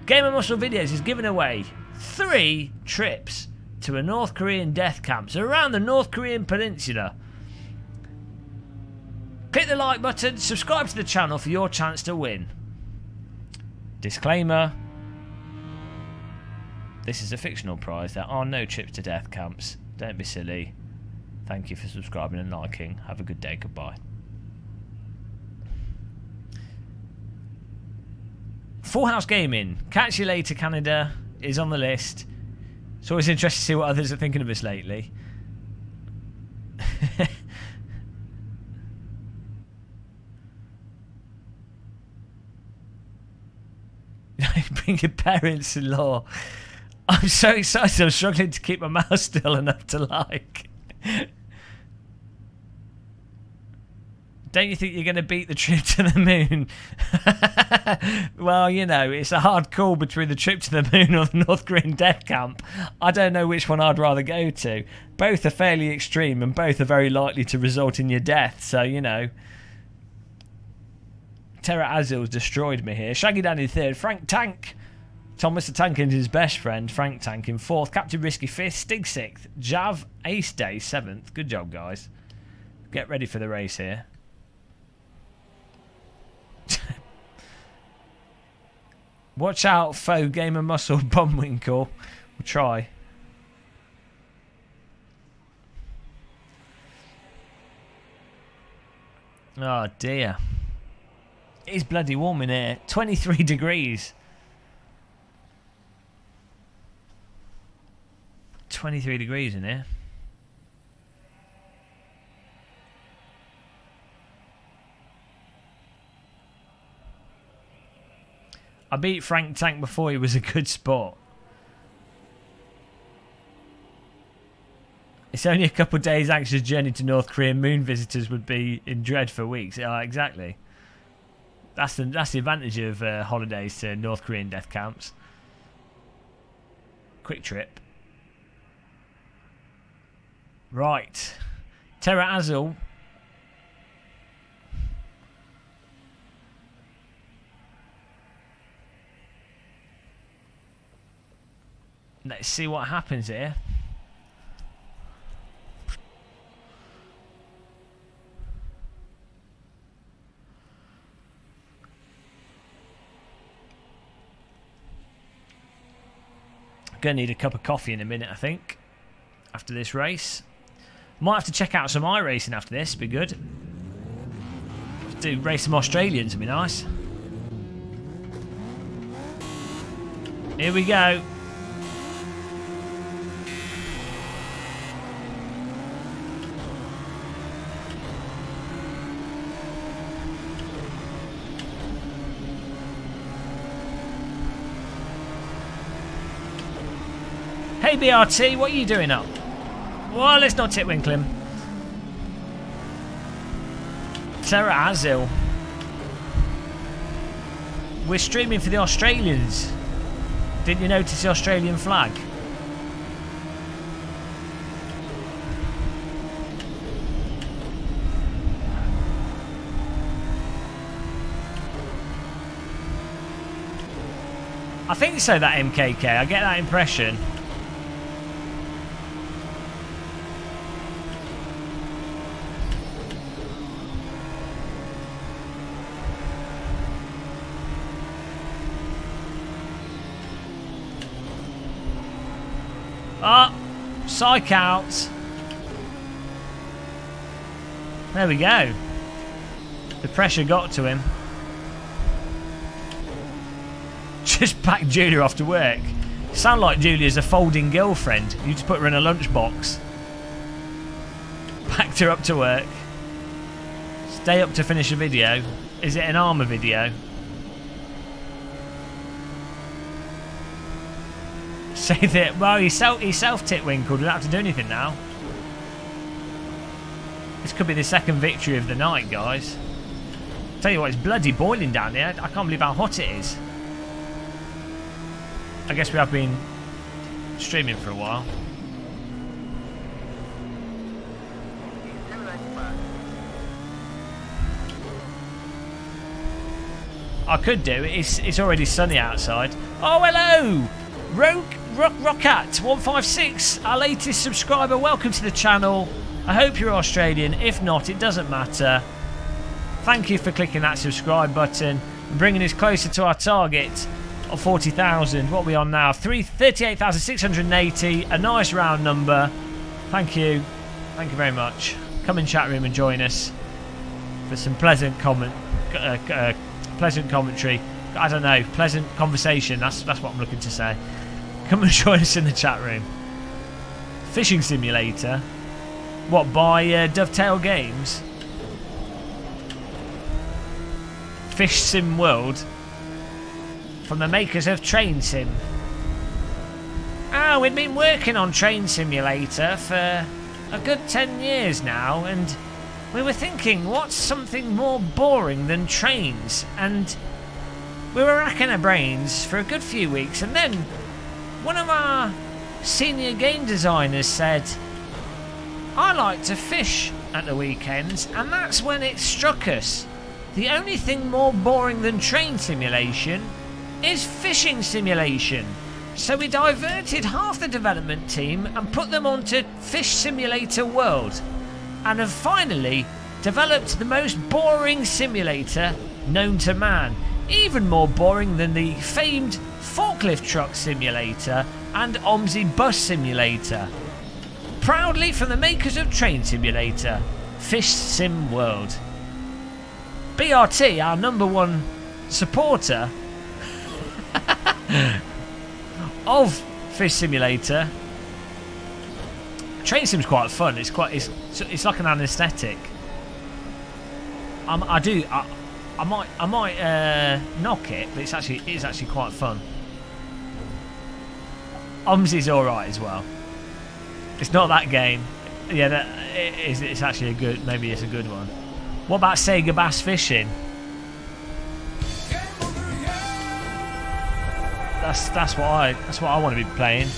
Game of Muscle Videos is giving away 3 trips to a North Korean death camps around the North Korean peninsula. Click the like button, subscribe to the channel for your chance to win. Disclaimer. This is a fictional prize. There are no trips to death camps. Don't be silly. Thank you for subscribing and liking. Have a good day. Goodbye. Full House Gaming. Catch you later, Canada is on the list. It's always interesting to see what others are thinking of us lately. Bring your parents-in-law. I'm so excited. I'm struggling to keep my mouth still enough to like. Don't you think you're going to beat the trip to the moon? Well, you know, it's a hard call between the trip to the moon or the North Korean death camp. I don't know which one I'd rather go to. Both are fairly extreme and both are very likely to result in your death. So, you know. Terra Azil's destroyed me here. Shaggy Dan in 3rd. Frank Tank. Thomas the Tank and his best friend, Frank Tank, in 4th. Captain Risky 5th. Stig 6th. Jav Ace Day 7th. Good job, guys. Get ready for the race here. Watch out, faux Game of Muscle Bumwinkle. We'll try. Oh, dear. It's bloody warm in here. 23 degrees. 23 degrees in here. I beat Frank Tank before he was a good sport. It's only a couple of days anxious journey to North Korea. Moon visitors would be in dread for weeks. Exactly. That's the advantage of holidays to North Korean death camps. Quick trip. Right. Terra Azul. Let's see what happens here. Gonna need a cup of coffee in a minute, I think, after this race. Might have to check out some iRacing after this, be good. Do race some Australians, would be nice. Here we go. Hey BRT, what are you doing up? Well, let's not titwinkle him. Terra Azul. We're streaming for the Australians. Didn't you notice the Australian flag? I think so, that MKK. I get that impression. Oh, psych out. There we go. The pressure got to him. Just packed Julia off to work. Sound like Julia's a folding girlfriend. You just put her in a lunchbox. Packed her up to work. Stay up to finish a video. Is it an armour video? Say that. Well, he's self-titwinkled. We don't have to do anything now. This could be the second victory of the night, guys. Tell you what, it's bloody boiling down here. I can't believe how hot it is. I guess we have been streaming for a while. I could do it. It's already sunny outside. Oh, hello! Rocket156, our latest subscriber. Welcome to the channel. I hope you're Australian. If not, it doesn't matter. Thank you for clicking that subscribe button and bringing us closer to our target of 40,000. What are we on now? 38,680. A nice round number. Thank you. Thank you very much. Come in chat room and join us for some pleasant pleasant commentary. I don't know, pleasant conversation. That's what I'm looking to say. Come and join us in the chat room. Fishing simulator. What, by Dovetail Games? Fish Sim World. From the makers of Train Sim. Oh, we've been working on Train Simulator for a good 10 years now, and we were thinking, what's something more boring than trains? And we were racking our brains for a good few weeks, and then one of our senior game designers said, I like to fish at the weekends, and that's when it struck us. The only thing more boring than train simulation is fishing simulation. So we diverted half the development team and put them onto Fish Simulator World, and have finally developed the most boring simulator known to man. Even more boring than the famed forklift truck simulator and OMSI bus simulator. Proudly from the makers of Train Simulator, Fish Sim World. BRT, our #1 supporter of Fish Simulator, Train sim's quite fun. It's like an anaesthetic. I might knock it, but it's actually quite fun. OMSI's alright as well. It's not that game. Yeah, it's actually a good. Maybe it's a good one. What about Sega Bass Fishing? That's what I want to be playing.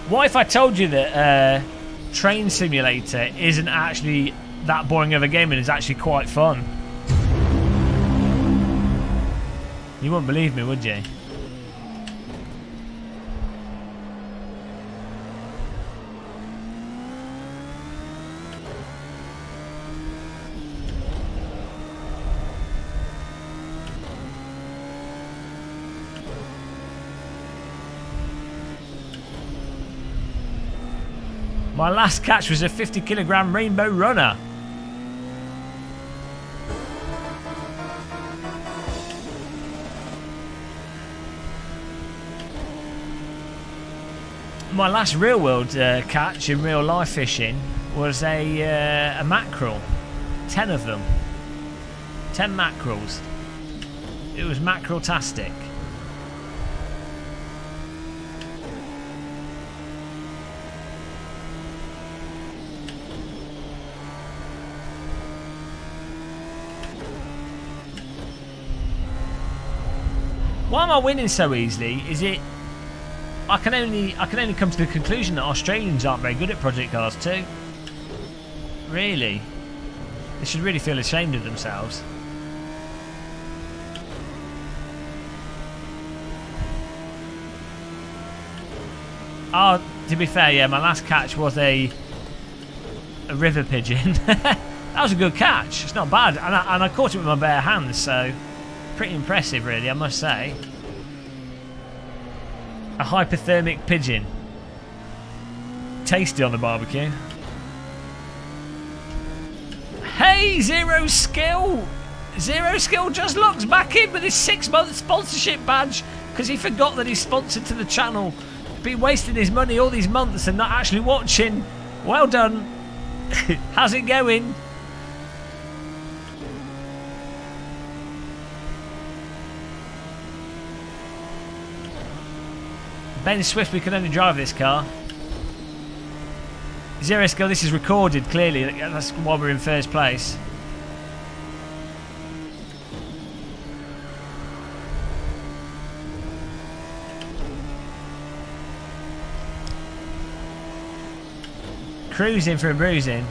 What if I told you that Train Simulator isn't actually that boring of a game and is actually quite fun? You wouldn't believe me, would you? My last catch was a 50-kilogram rainbow runner. My last real-world catch in real-life fishing was a mackerel. 10 of them. 10 mackerels. It was mackerel-tastic. Why am I winning so easily? Is it? I can only come to the conclusion that Australians aren't very good at Project Cars 2. Really? They should really feel ashamed of themselves. Oh, to be fair, yeah, my last catch was a river pigeon. That was a good catch. It's not bad, and I caught it with my bare hands, so pretty impressive, really, I must say. A hypothermic pigeon. Tasty on the barbecue. Hey, Zero Skill! Zero Skill just looks back in with his 6-month sponsorship badge because he forgot that he's sponsored to the channel. Been wasting his money all these months and not actually watching. Well done. How's it going? Ben Swift, we can only drive this car. Zero Skill, this is recorded clearly. That's why we're in first place. Cruising for a bruising.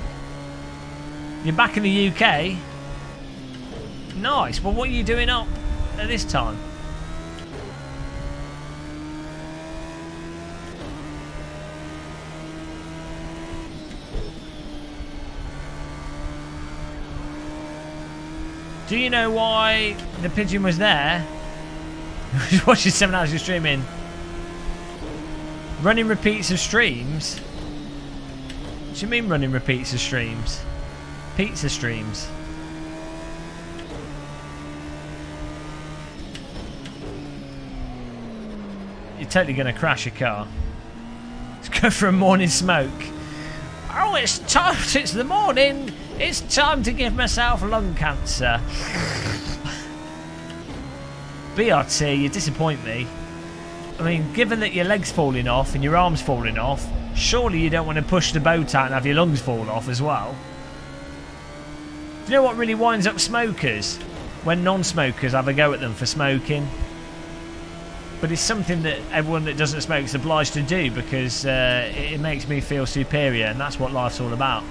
You're back in the UK? Nice. Well, what are you doing up at this time? Do you know why the pigeon was there? I was watching 7 hours of streaming. Running repeats of streams? What do you mean running repeats of streams? Pizza streams. You're totally going to crash your car. Let's go for a morning smoke. Oh, it's time. It's the morning. It's time to give myself lung cancer. BRT, you disappoint me. I mean, given that your leg's falling off and your arm's falling off, surely you don't want to push the boat out and have your lungs fall off as well. Do you know what really winds up smokers? When non-smokers have a go at them for smoking. But it's something that everyone that doesn't smoke is obliged to do because it makes me feel superior, and that's what life's all about.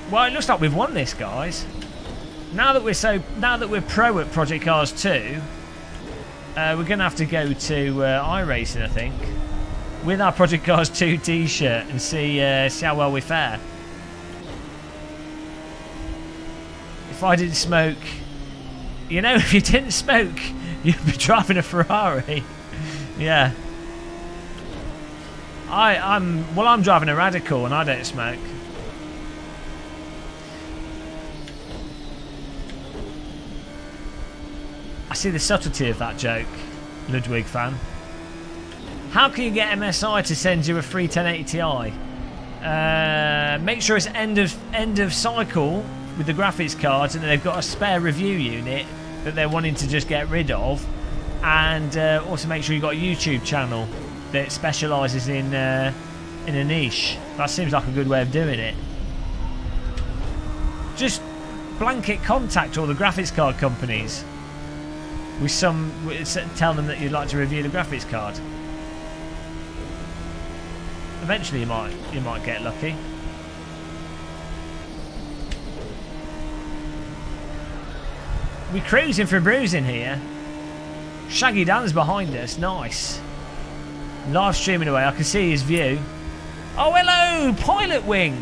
Well, it looks like we've won this, guys. Now that we're pro at Project Cars 2, we're going to have to go to iRacing, I think, with our Project Cars 2 t-shirt and see how well we fare. if I didn't smoke, you know, if you didn't smoke, you'd be driving a Ferrari. Yeah. I'm driving a Radical and I don't smoke. I see the subtlety of that joke, Ludwig fan. How can you get MSI to send you a free 1080 Ti? Make sure it's end of cycle with the graphics cards, and they've got a spare review unit that they're wanting to just get rid of, and also make sure you've got a YouTube channel that specialises in a niche. That seems like a good way of doing it. Just blanket contact all the graphics card companies with tell them that you'd like to review the graphics card. Eventually you might get lucky. We're cruising for bruising here. Shaggy Dan's behind us, nice. Live streaming away, I can see his view. Oh hello, Pilot Wing,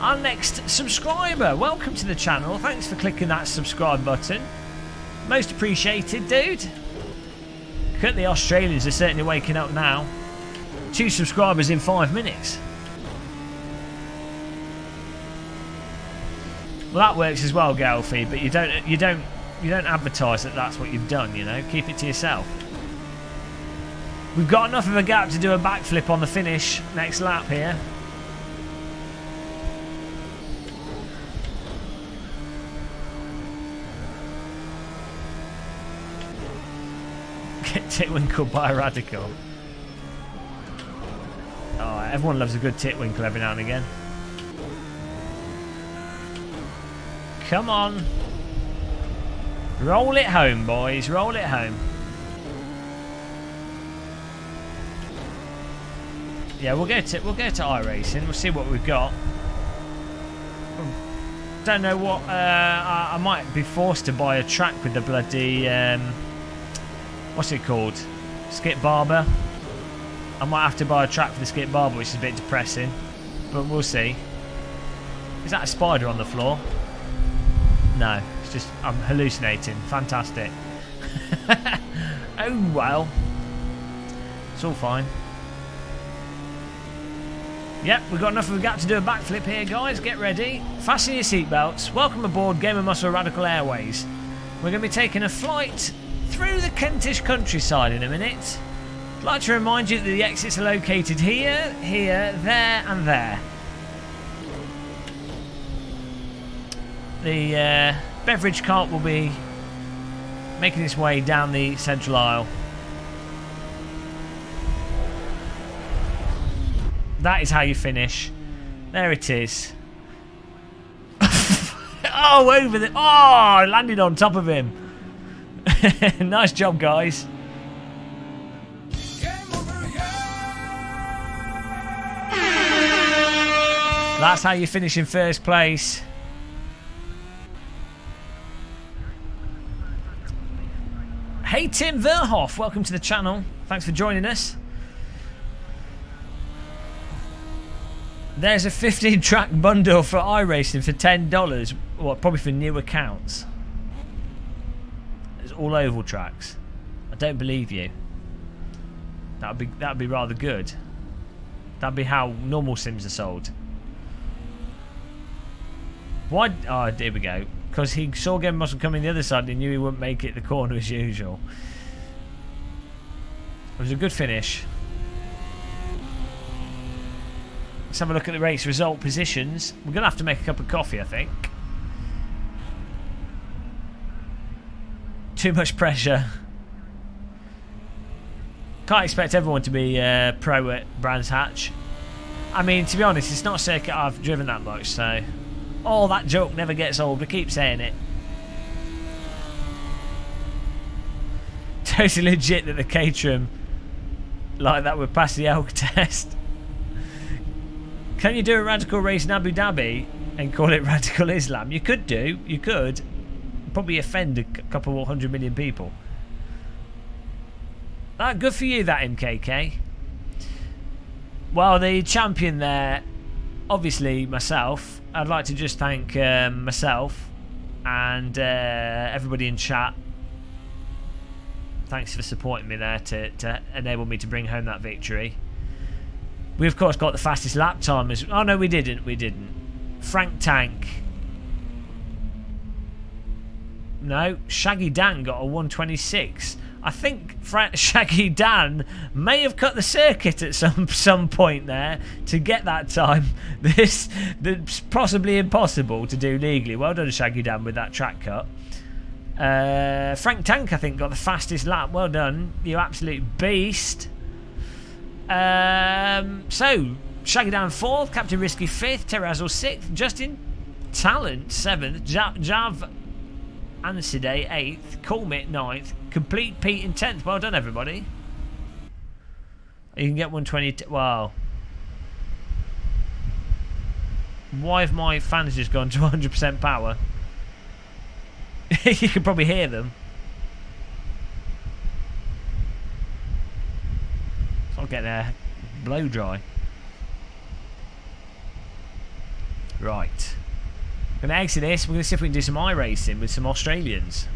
our next subscriber. Welcome to the channel, thanks for clicking that subscribe button. Most appreciated, dude. The Australians are certainly waking up now. 2 subscribers in 5 minutes. Well, that works as well, Galfie, but you don't advertise that that's what you've done, you know. Keep it to yourself. We've got enough of a gap to do a backflip on the finish next lap here. Get titwinkled by a Radical. Oh, everyone loves a good titwinkle every now and again. Come on. Roll it home, boys. Roll it home. Yeah, we'll go to iRacing. We'll see what we've got. Don't know what. I might be forced to buy a track with the bloody what's it called? Skip Barber. I might have to buy a track for the Skip Barber, which is a bit depressing, but we'll see. Is that a spider on the floor? No, it's just I'm hallucinating. Fantastic. Oh well, it's all fine. Yep, we've got enough of a gap to do a backflip here, guys. Get ready. Fasten your seatbelts. Welcome aboard Gamer Muscle Radical Airways. We're going to be taking a flight through the Kentish countryside in a minute. I'd like to remind you that the exits are located here, here, there and there. The beverage cart will be making its way down the central aisle. That is how you finish. There it is. Oh, over the... Oh, I landed on top of him. Nice job, guys. That's how you finish in first place. Hey, Tim Verhoff. Welcome to the channel. Thanks for joining us. There's a 15-track bundle for iRacing for $10. Well, probably for new accounts. It's all oval tracks. I don't believe you. That'd be rather good. That'd be how normal sims are sold. Why? Oh, there we go. Because he saw Game Muscle coming the other side and he knew he wouldn't make it the corner as usual. It was a good finish. Let's have a look at the race result positions. We're going to have to make a cup of coffee, I think. Too much pressure. Can't expect everyone to be pro at Brands Hatch. I mean, to be honest, it's not a circuit I've driven that much, so... Oh, that joke never gets old. We keep saying it. Totally legit that the caterham like that would pass the elk test. Can you do a radical race in Abu Dhabi and call it Radical Islam? You could do. You could. Probably offend a couple 100 million people. Good for you, that MKK. Well, the champion there, obviously myself. I'd like to just thank myself And everybody in chat, thanks for supporting me there to enable me to bring home that victory. We of course got the fastest lap time as... Oh no, we didn't. Frank Tank. No, Shaggy Dan got a 1:26. I think Shaggy Dan may have cut the circuit at some point there to get that time. That's possibly impossible to do legally. Well done, Shaggy Dan, with that track cut. Frank Tank, I think, got the fastest lap. Well done, you absolute beast. So, Shaggy Dan 4th, Captain Risky 5th, Terrazzo 6th, Justin Talent 7th, Jav Anside 8th, Coolmit 9th, Complete Pete in 10th. Well done, everybody. You can get 120. Wow. Why have my fans just gone to 100% power? You can probably hear them. I'll get their blow dry. Right. We're going to exit this. We're going to see if we can do some iRacing with some Australians.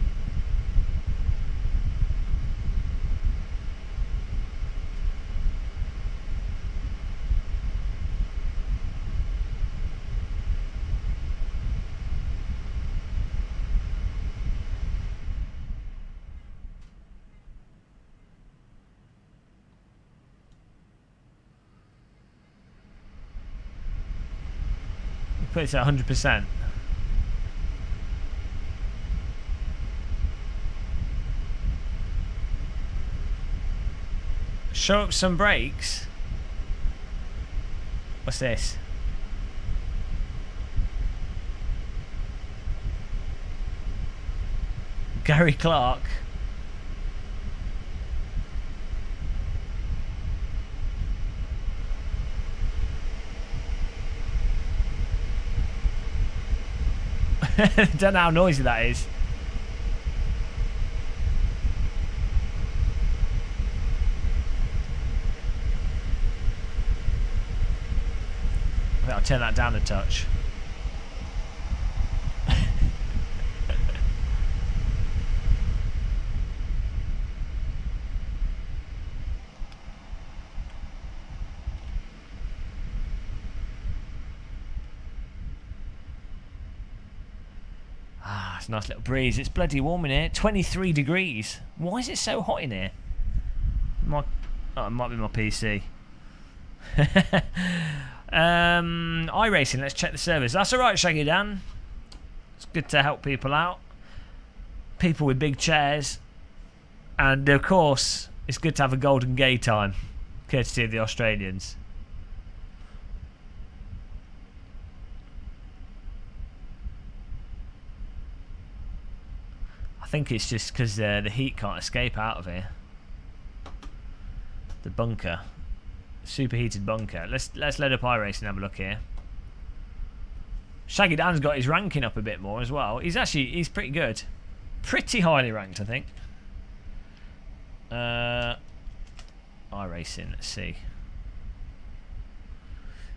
Put it at 100%. Show up some brakes. What's this? Gary Clark. Don't know how noisy that is. I think I'll turn that down a touch. It's a nice little breeze. It's bloody warm in here. 23 degrees. Why is it so hot in here? Oh, it might be my PC. iRacing, let's check the servers. That's alright, Shaggy Dan. It's good to help people out. People with big chairs. And of course, it's good to have a golden Gaytime, courtesy of the Australians. I think it's just because the heat can't escape out of here. The bunker, superheated bunker. Let's load up iRacing and have a look here. Shaggy Dan's got his ranking up a bit more as well. He's pretty good, pretty highly ranked, I think. iRacing. Let's see.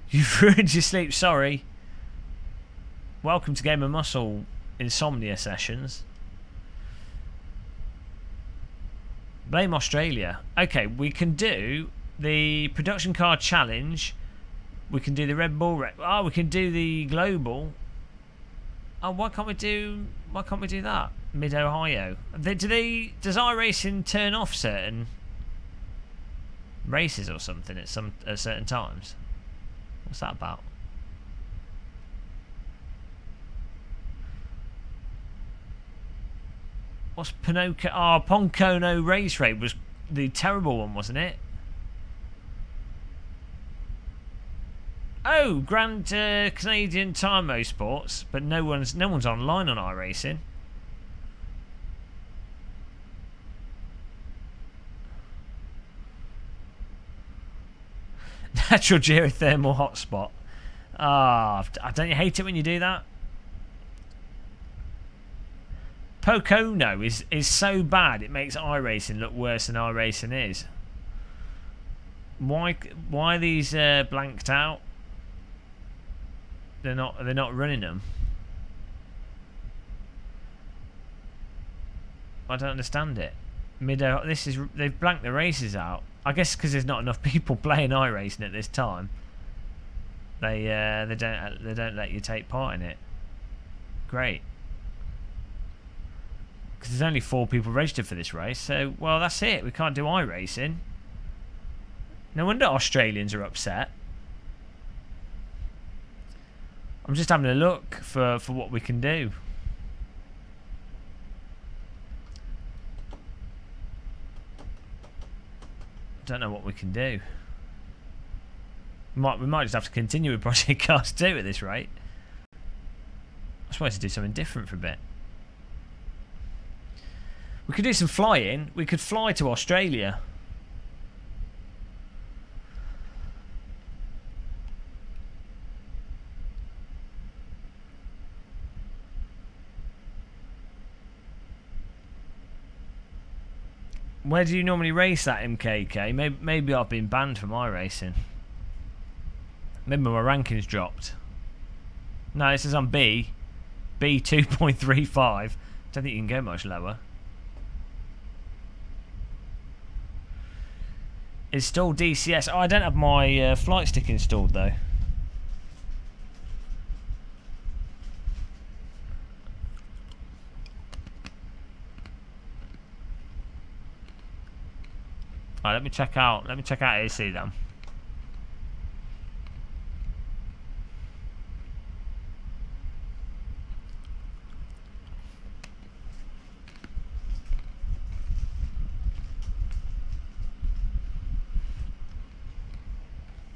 You've ruined your sleep. Sorry. Welcome to Game of Muscle insomnia sessions. Blame Australia. Okay, we can do the production car challenge. We can do the Red Bull. We can do the global. Oh, why can't we do that? Mid Ohio. Does iRacing turn off certain races or something at certain times? What's that about? What's Pinocchio? Oh, Poncono Race Rate was the terrible one, wasn't it? Oh, Grand Canadian Time Motorsports, but no one's online on iRacing. Natural geothermal hotspot. Ah, don't you hate it when you do that? Pocono is so bad it makes iRacing look worse than iRacing is. Why are these blanked out? They're not running them. I don't understand it. They've blanked the races out. I guess because there's not enough people playing iRacing at this time. They don't let you take part in it. Great. Because there's only 4 people registered for this race, so well that's it. We can't do iRacing. No wonder Australians are upset. I'm just having a look for what we can do. Don't know what we can do. We might just have to continue with Project Cars 2 at this rate. I just wanted to do something different for a bit. We could do some flying. We could fly to Australia. Where do you normally race at, MKK? Maybe I've been banned from iRacing. Maybe my ranking's dropped. No, this is on B. B 2.35. Don't think you can go much lower. Install DCS. Oh, I don't have my flight stick installed though. Alright, let me check out AC then.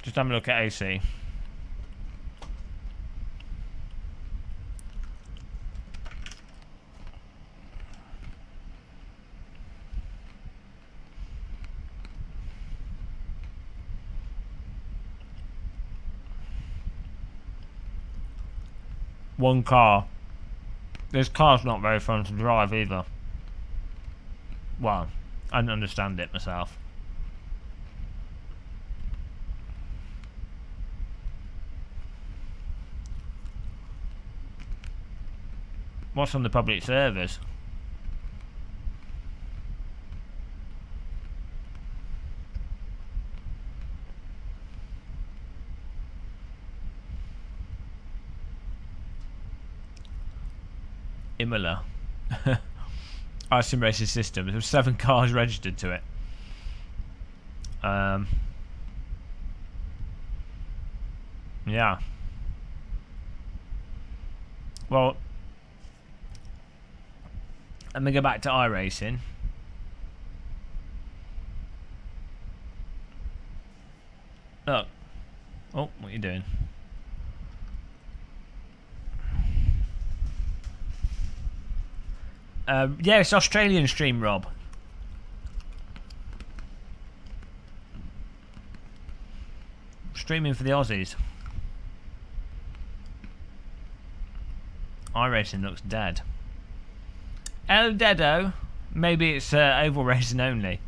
Just have a look at AC. One car. This car's not very fun to drive either. Well, I don't understand it myself. What's on the public servers? Imola. iRacing racing system. There were 7 cars registered to it. Yeah. Well, let me go back to iRacing. Look. Oh, what are you doing? Yeah, it's Australian stream, Rob. Streaming for the Aussies. iRacing looks dead. El Dedo. Maybe it's oval racing only.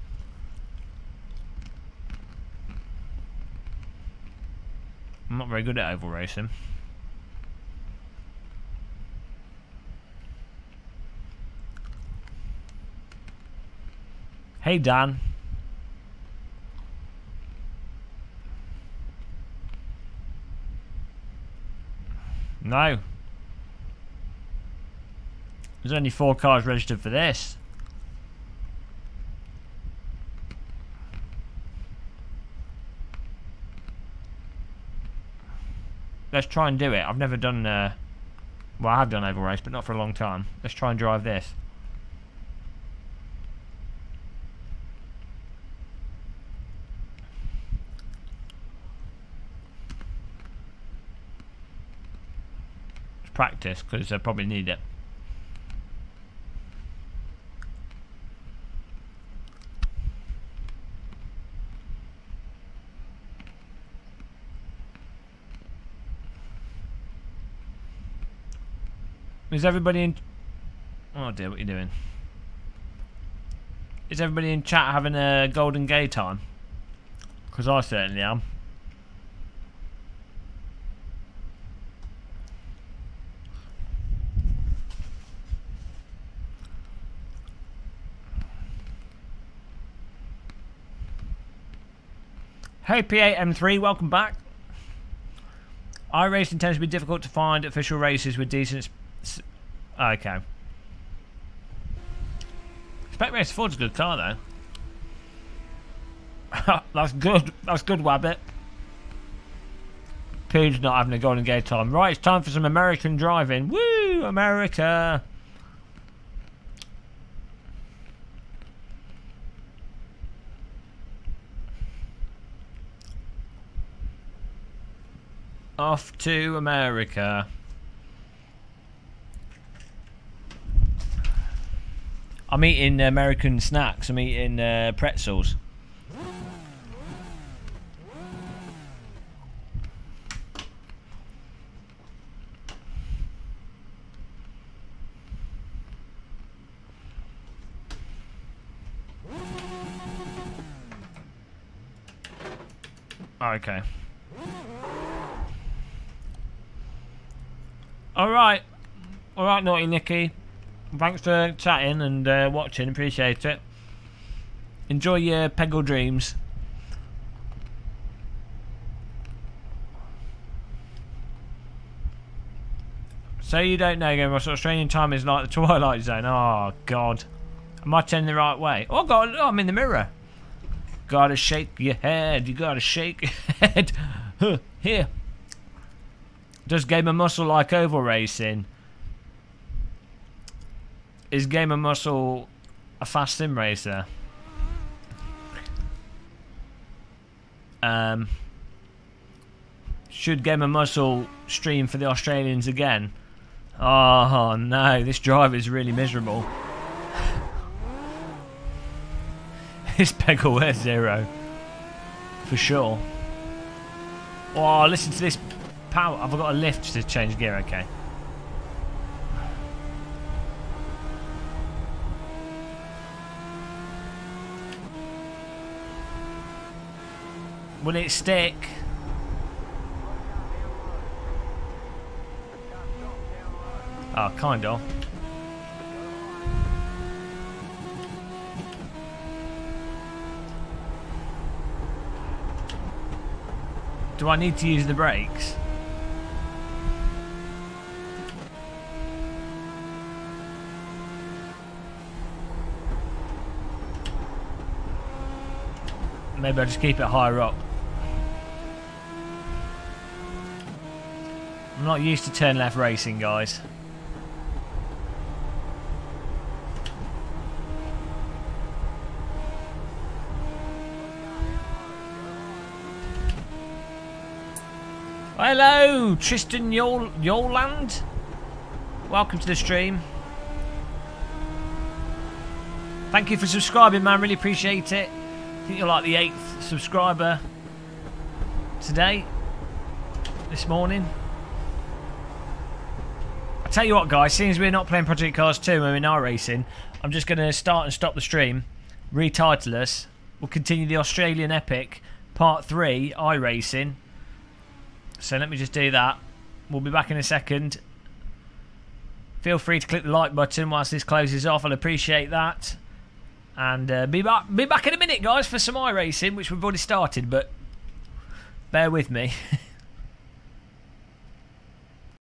I'm not very good at oval racing. Hey Dan. No. There's only 4 cars registered for this. Let's try and do it. I've never done well, I have done oval race, but not for a long time. Let's try and drive this. Practice, because I probably need it. Is everybody in... Oh dear, what are you doing? Is everybody in chat having a golden Gaytime? Because I certainly am. Hey P8M3, welcome back. iRacing tends to be difficult to find official races with decent... Okay. Spec Race Ford's a good car though. That's good. That's good, Wabbit. Pooh's not having a golden Gaytime. Right, it's time for some American driving. Woo! America! Off to America. I'm eating American snacks. I'm eating pretzels. Okay. Alright, Naughty Nicky. Thanks for chatting and watching, appreciate it. Enjoy your Peggle dreams. So you don't know, Game Russell, Australian time is like the Twilight Zone. Oh, God. Am I turning the right way? Oh, God, oh, I'm in the mirror. Gotta shake your head, you gotta shake your head. Here. Does Game of Muscle like oval racing? Is Game of Muscle a fast sim racer? Should Game of Muscle stream for the Australians again? Oh no, this drive is really miserable. This Peggle wears 0. For sure. Oh, listen to this power. I've got a lift to change gear, okay. Will it stick? Oh, kind of. Do I need to use the brakes? Maybe I'll just keep it higher up. I'm not used to turn left racing, guys. Hello, Tristan Yoland. Welcome to the stream. Thank you for subscribing, man. Really appreciate it. I think you're like the 8th subscriber today, this morning. I tell you what, guys, seeing as we're not playing Project Cars 2 and we're in iRacing, I'm just going to start and stop the stream, retitle us. We'll continue the Australian Epic Part 3 iRacing. So let me just do that. We'll be back in a second. Feel free to click the like button whilst this closes off. I'll appreciate that. And be back in a minute, guys, for some iRacing, which we've already started, but bear with me.